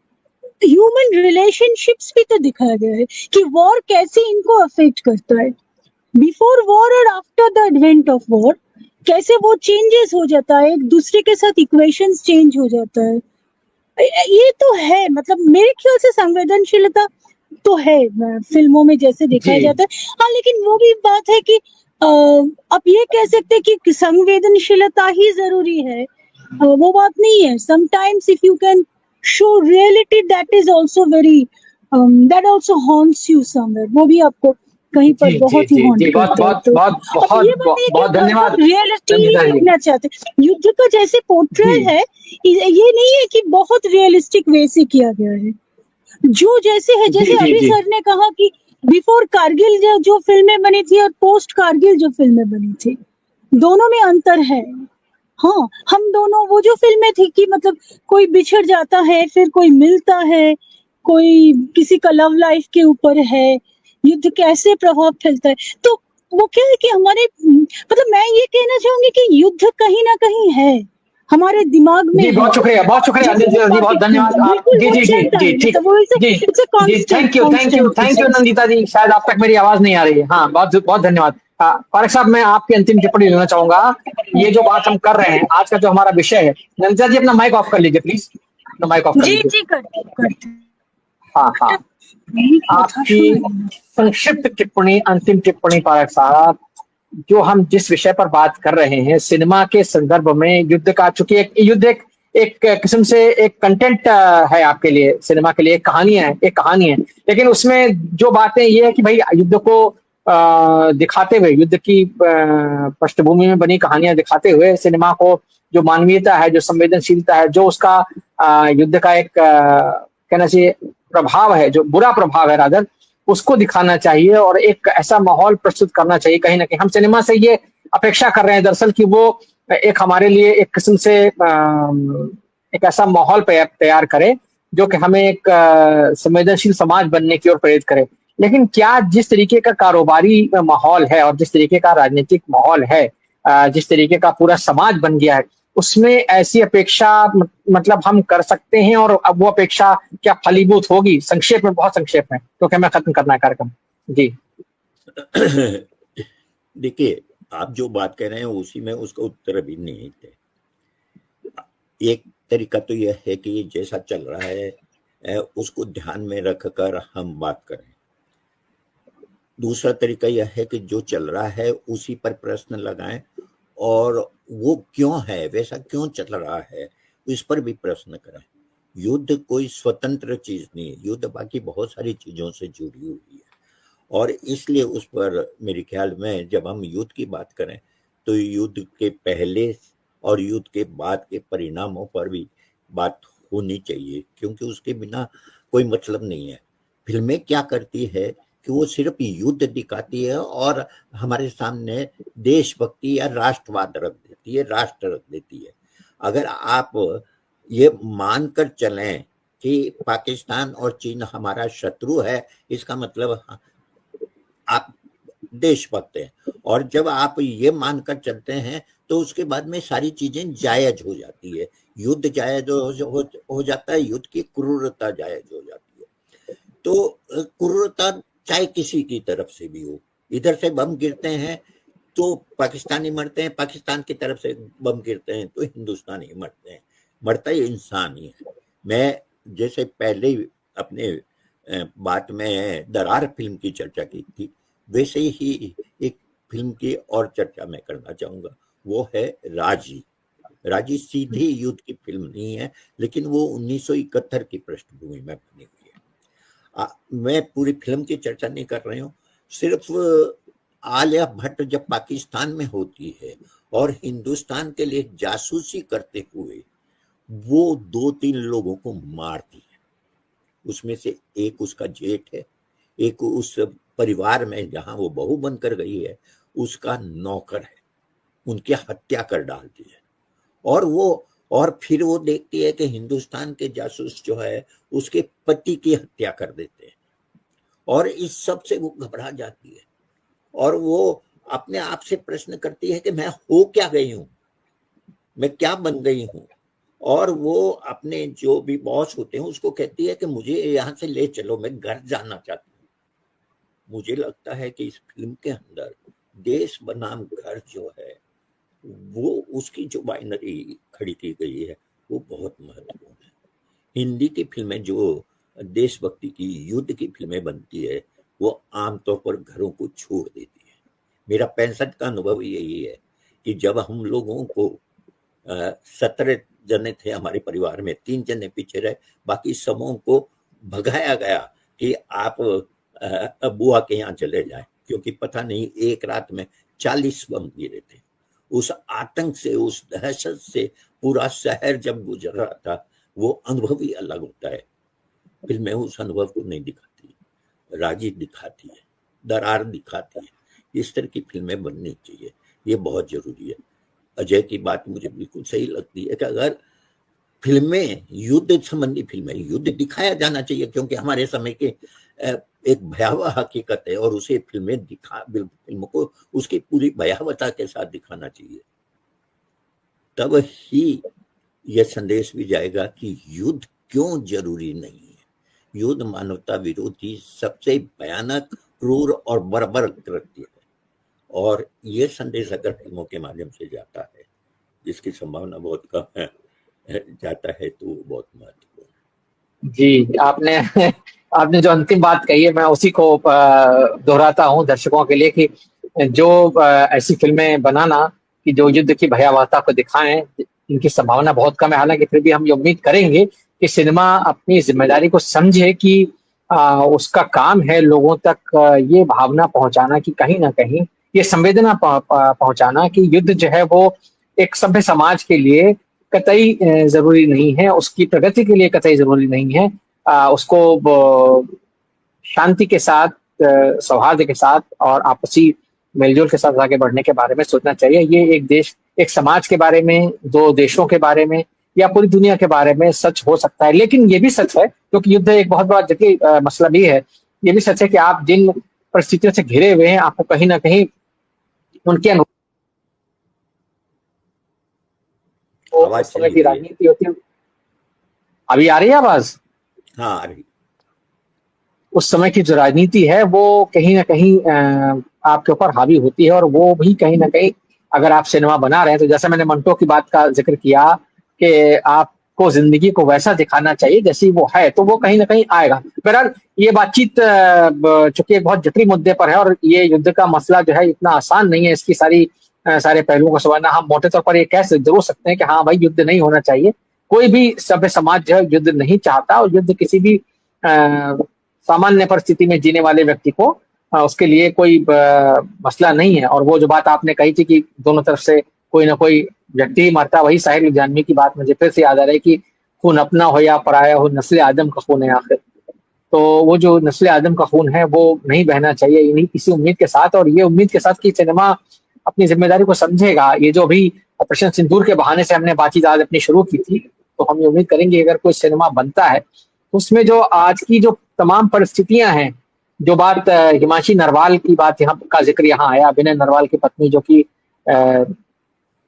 ह्यूमन रिलेशनशिप्स भी तो दिखाया गया है कि वॉर कैसे इनको अफेक्ट करता है, बिफोर वॉर और after the advent of war कैसे वो चेंजेस हो जाता है, एक दूसरे के साथ इक्वेशंस चेंज हो जाता है। ये तो है, मतलब मेरे ख्याल से संवेदनशीलता तो है फिल्मों में जैसे दिखाया जी जाता है। हाँ, लेकिन वो भी बात है कि आप ये कह सकते हैं कि संवेदनशीलता ही जरूरी है, वो बात नहीं है। Sometimes if you can show reality, that is also very, that also haunts you somewhere, वो भी आपको कहीं पर जी जी बहुत ही जी हॉन्ट जी, बहुत करते हैं। बहुत तो बहुत अब बहुत ये बताइए कि बहुत धन्यवाद रियलिटी नंदिता जी। देखना चाहते हैं, युद्ध का जैसे जी पोर्ट्रेल है, ये नहीं है कि बहुत रियलिस्टिक वे से किया गया है, जो जैसे है, जी जैसे जी अभी जी सर ने कहा कि बिफोर कारगिल जो फिल्में बनी थी और पोस्ट कारगिल जो फिल्में बनी थी, दोनों में अंतर है। हाँ, हम दोनों वो जो फिल्में थी कि मतलब कोई बिछड़ जाता है, फिर कोई मिलता है, कोई किसी का लव लाइफ के ऊपर है, युद्ध कैसे प्रभाव फैलता है, तो वो क्या है कि हमारे मतलब मैं ये कहना चाहूंगी कि युद्ध कहीं ना कहीं है, हमारे दिमाग में जी, है। बहुत शुक्रिया जैसे वो नंदिता जी, बहुत पाकिस्तान, धन्यवाद आप। बिल्कुल जी वो जी जी चलता जी है, ठीक। मतलब वो G it's a G, constant thank you constant Nandita ji, शायद अब तक मेरी आवाज नहीं आ रही है। हाँ, बहुत बहुत धन्यवाद। फारूक साहब, मैं आपकी अंतिम टिप्पणी लेना चाहूंगा। ये जो बात हम कर रहे हैं, आज का जो हमारा विषय है, नंदिता जी अपना माइक ऑफ कर लीजिए प्लीज, अपना माइक ऑफ कर जी लीजिए। जी करते हाँ हाँ, आपकी संक्षिप्त टिप्पणी, अंतिम टिप्पणी फारूक साहब, जो हम जिस विषय पर बात कर रहे हैं सिनेमा के संदर्भ में, युद्ध का, चूंकि एक युद्ध एक किस्म से एक कंटेंट है आपके लिए, सिनेमा के लिए एक कहानी है, लेकिन उसमें जो बातें ये है कि भाई युद्ध को दिखाते हुए, युद्ध की पृष्ठभूमि में बनी कहानियां दिखाते हुए सिनेमा को जो मानवीयता है, जो संवेदनशीलता है, जो उसका युद्ध का एक कहना चाहिए प्रभाव है, जो बुरा प्रभाव है रादर, उसको दिखाना चाहिए और एक ऐसा माहौल प्रस्तुत करना चाहिए। कहीं ना कहीं हम सिनेमा से ये अपेक्षा कर रहे हैं दरअसल कि वो एक हमारे लिए एक किस्म से एक ऐसा माहौल तैयार करे जो कि हमें एक संवेदनशील समाज बनने की ओर प्रेरित करे। लेकिन क्या जिस तरीके का कारोबारी माहौल है और जिस तरीके का राजनीतिक माहौल है, जिस तरीके का पूरा समाज बन गया है, उसमें ऐसी अपेक्षा मतलब हम कर सकते हैं, और अब वो अपेक्षा क्या फलीभूत होगी? संक्षेप में, बहुत संक्षेप में, क्योंकि हमें खत्म करना है कार्यक्रम। जी देखिए, आप जो बात कह रहे हैं उसी में उसका उत्तर अभी नहीं थे। एक तरीका तो यह है कि जैसा चल रहा है उसको ध्यान में रखकर हम बात करें। दूसरा तरीका यह है कि जो चल रहा है उसी पर प्रश्न लगाएं और वो क्यों है, वैसा क्यों चल रहा है, इस पर भी प्रश्न करें। युद्ध कोई स्वतंत्र चीज नहीं है, युद्ध बाकी बहुत सारी चीजों से जुड़ी हुई है, और इसलिए उस पर मेरे ख्याल में जब हम युद्ध की बात करें तो युद्ध के पहले और युद्ध के बाद के परिणामों पर भी बात होनी चाहिए, क्योंकि उसके बिना कोई मतलब नहीं है। फिल्में क्या करती है कि वो सिर्फ युद्ध दिखाती है और हमारे सामने देशभक्ति या राष्ट्रवाद रख देती है, राष्ट्र रख देती है। अगर आप ये मानकर चलें कि पाकिस्तान और चीन हमारा शत्रु है, इसका मतलब आप देशभक्त हैं, और जब आप ये मानकर चलते हैं तो उसके बाद में सारी चीजें जायज हो जाती है। युद्ध जायज हो जाता है, युद्ध की क्रूरता जायज हो जाती है। तो क्रूरता चाहे किसी की तरफ से भी हो, इधर से बम गिरते हैं तो पाकिस्तानी मरते हैं, पाकिस्तान की तरफ से बम गिरते हैं तो हिंदुस्तानी मरते हैं, मरता ही इंसान ही है। मैं जैसे पहले अपने बात में दरार फिल्म की चर्चा की थी, वैसे ही एक फिल्म की और चर्चा मैं करना चाहूंगा, वो है राजी। राजी सीधी युद्ध की फिल्म नहीं है, लेकिन वो 1971 की पृष्ठभूमि में बनी हुई है। मैं पूरी फिल्म की चर्चा नहीं कर रही हूँ, सिर्फ आलिया भट्ट जब पाकिस्तान में होती है और हिंदुस्तान के लिए जासूसी करते हुए वो 2-3 लोगों को मारती है, उसमें से एक उसका जेठ है, एक उस परिवार में जहां वो बहू बनकर गई है उसका नौकर है, उनकी हत्या कर डालती है। और फिर वो देखती है कि हिंदुस्तान के जासूस जो है उसके पति की हत्या कर देते हैं, और इस सब से वो घबरा जाती है और वो अपने आप से प्रश्न करती है कि मैं हो क्या गई हूं, मैं क्या बन गई हूं। और वो अपने जो भी बॉस होते हैं उसको कहती है कि मुझे यहां से ले चलो, मैं घर जाना चाहती हूँ। मुझे लगता है कि इस फिल्म के अंदर देश बनाम घर जो है वो उसकी जो बाइनरी खड़ी की गई है वो बहुत महत्वपूर्ण है। हिंदी की फिल्में जो देशभक्ति की, युद्ध की फिल्में बनती है वो आमतौर पर घरों को छोड़ देती है। मेरा 65 का अनुभव यही है कि जब हम लोगों को 17 जने थे हमारे परिवार में, 3 जने पीछे रहे, बाकी सबों को भगाया गया कि आप बुआ के यहाँ चले जाएं, क्योंकि पता नहीं एक रात में 40 बम गिरे थे। उस आतंक से, उस दहशत से पूरा शहर जब गुजर रहा था, वो अनुभव ही अलग होता है। फिल्में उस अनुभव को नहीं दिखाती, राजी दिखाती है, दरार दिखाती है। इस तरह की फिल्में बननी चाहिए, ये बहुत जरूरी है। अजय की बात मुझे बिल्कुल सही लगती है कि अगर फिल्में, युद्ध संबंधी फिल्में, युद्ध दिखाया जाना चाहिए, क्योंकि हमारे समय के एक भयावह हकीकत है और उसे फिल्मों को उसकी पूरी भयावहता के साथ दिखाना चाहिए। तब ही यह संदेश भी जाएगा कि युद्ध क्यों जरूरी नहीं है। युद्ध मानवता विरोधी सबसे भयानक, क्रूर और बर्बर कृत्य है, और ये संदेश अगर फिल्मों के माध्यम से जाता है, जिसकी संभावना बहुत कम है, जाता है, तो बहुत महत्वपूर्ण। जी, आपने जो अंतिम बात कही है, मैं उसी को दोहराता हूँ दर्शकों के लिए कि जो ऐसी फिल्में बनाना कि जो युद्ध की भयावहता को दिखाएं, इनकी संभावना बहुत कम है। हालांकि फिर भी हम ये उम्मीद करेंगे कि सिनेमा अपनी जिम्मेदारी को समझे कि उसका काम है लोगों तक ये भावना पहुंचाना कि कहीं ना कहीं ये संवेदना पहुंचाना कि युद्ध जो है वो एक सभ्य समाज के लिए कतई जरूरी नहीं है, उसकी प्रगति के लिए कतई जरूरी नहीं है। उसको शांति के साथ, सौहार्द के साथ और आपसी मेलजोल के साथ आगे बढ़ने के बारे में सोचना चाहिए। ये एक देश, एक समाज के बारे में, दो देशों के बारे में या पूरी दुनिया के बारे में सच हो सकता है। लेकिन ये भी सच है, क्योंकि युद्ध एक बहुत बड़ा जटिल मसला भी है, ये भी सच है कि आप जिन परिस्थितियों से घिरे हुए हैं, आपको कहीं ना कहीं उनके उस समय की राजनीति होती है। अभी आ रही है आवाज? हाँ, आ रही। उस समय की जो राजनीति है वो कहीं ना कहीं आपके ऊपर हावी होती है, और वो भी कहीं ना कहीं अगर आप सिनेमा बना रहे हैं, तो जैसे मैंने मंटो की बात का जिक्र किया कि आपको जिंदगी को वैसा दिखाना चाहिए जैसी वो है, तो वो कहीं ना कहीं आएगा। बहरहाल ये बातचीत चूंकि एक बहुत जटिल मुद्दे पर है, और ये युद्ध का मसला जो है इतना आसान नहीं है, इसकी सारे पहलुओं को समझना। हम मोटे तौर पर ये कह जरूर सकते हैं कि हाँ भाई, युद्ध नहीं होना चाहिए। कोई भी सभ्य समाज जो है युद्ध नहीं चाहता, और युद्ध किसी भी सामान्य परिस्थिति में जीने वाले व्यक्ति को उसके लिए कोई मसला नहीं है। और वो जो बात आपने कही थी कि दोनों तरफ से कोई ना कोई व्यक्ति ही मरता, वही साहिर जानवी की बात मुझे फिर से याद आ रही कि खून अपना हो या पराया हो, नस्ल आदम का खून है आखिर। तो वो जो नस्ल आदम का खून है वो नहीं बहना चाहिए, इन्हीं इसी उम्मीद के साथ, और ये उम्मीद के साथ कि सिनेमा अपनी जिम्मेदारी को समझेगा। ये जो भी ऑपरेशन सिंदूर के बहाने से हमने बातचीत आज अपनी शुरू की थी, तो हम ये उम्मीद करेंगे अगर कोई सिनेमा बनता है तो उसमें जो आज की जो तमाम परिस्थितियां हैं, जो बात हिमांशी नरवाल की बात यहाँ का जिक्र यहाँ आया, विनय नरवाल की पत्नी जो कि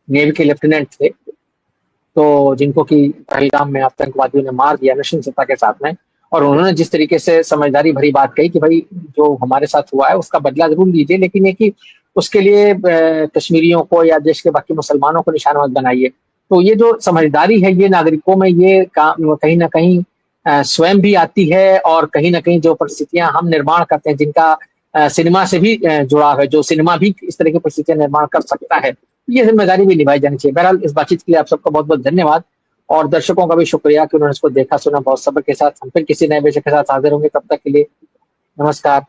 नेवी के लेफ्टिनेंट थे, तो जिनको कि पहलगाम में आतंकवादियों ने मार दिया नृशंसता के साथ में, और उन्होंने जिस तरीके से समझदारी भरी बात कही कि भाई जो हमारे साथ हुआ है उसका बदला जरूर लीजिए, लेकिन ये कि उसके लिए कश्मीरियों को या देश के बाकी मुसलमानों को निशाना मत बनाइए। तो ये जो समझदारी है, ये नागरिकों में ये कहीं ना कहीं स्वयं भी आती है, और कहीं ना कहीं जो परिस्थितियां हम निर्माण करते हैं, जिनका सिनेमा से भी जुड़ाव है, जो सिनेमा भी इस तरह की परिस्थितियां निर्माण कर सकता है, ये जिम्मेदारी भी निभाई जानी चाहिए। बहरहाल इस बातचीत के लिए आप सबका बहुत बहुत धन्यवाद, और दर्शकों का भी शुक्रिया कि उन्होंने इसको देखा सुना बहुत सब्र के साथ। हम फिर किसी नए विषय के साथ हाजिर होंगे, तब तक के लिए नमस्कार।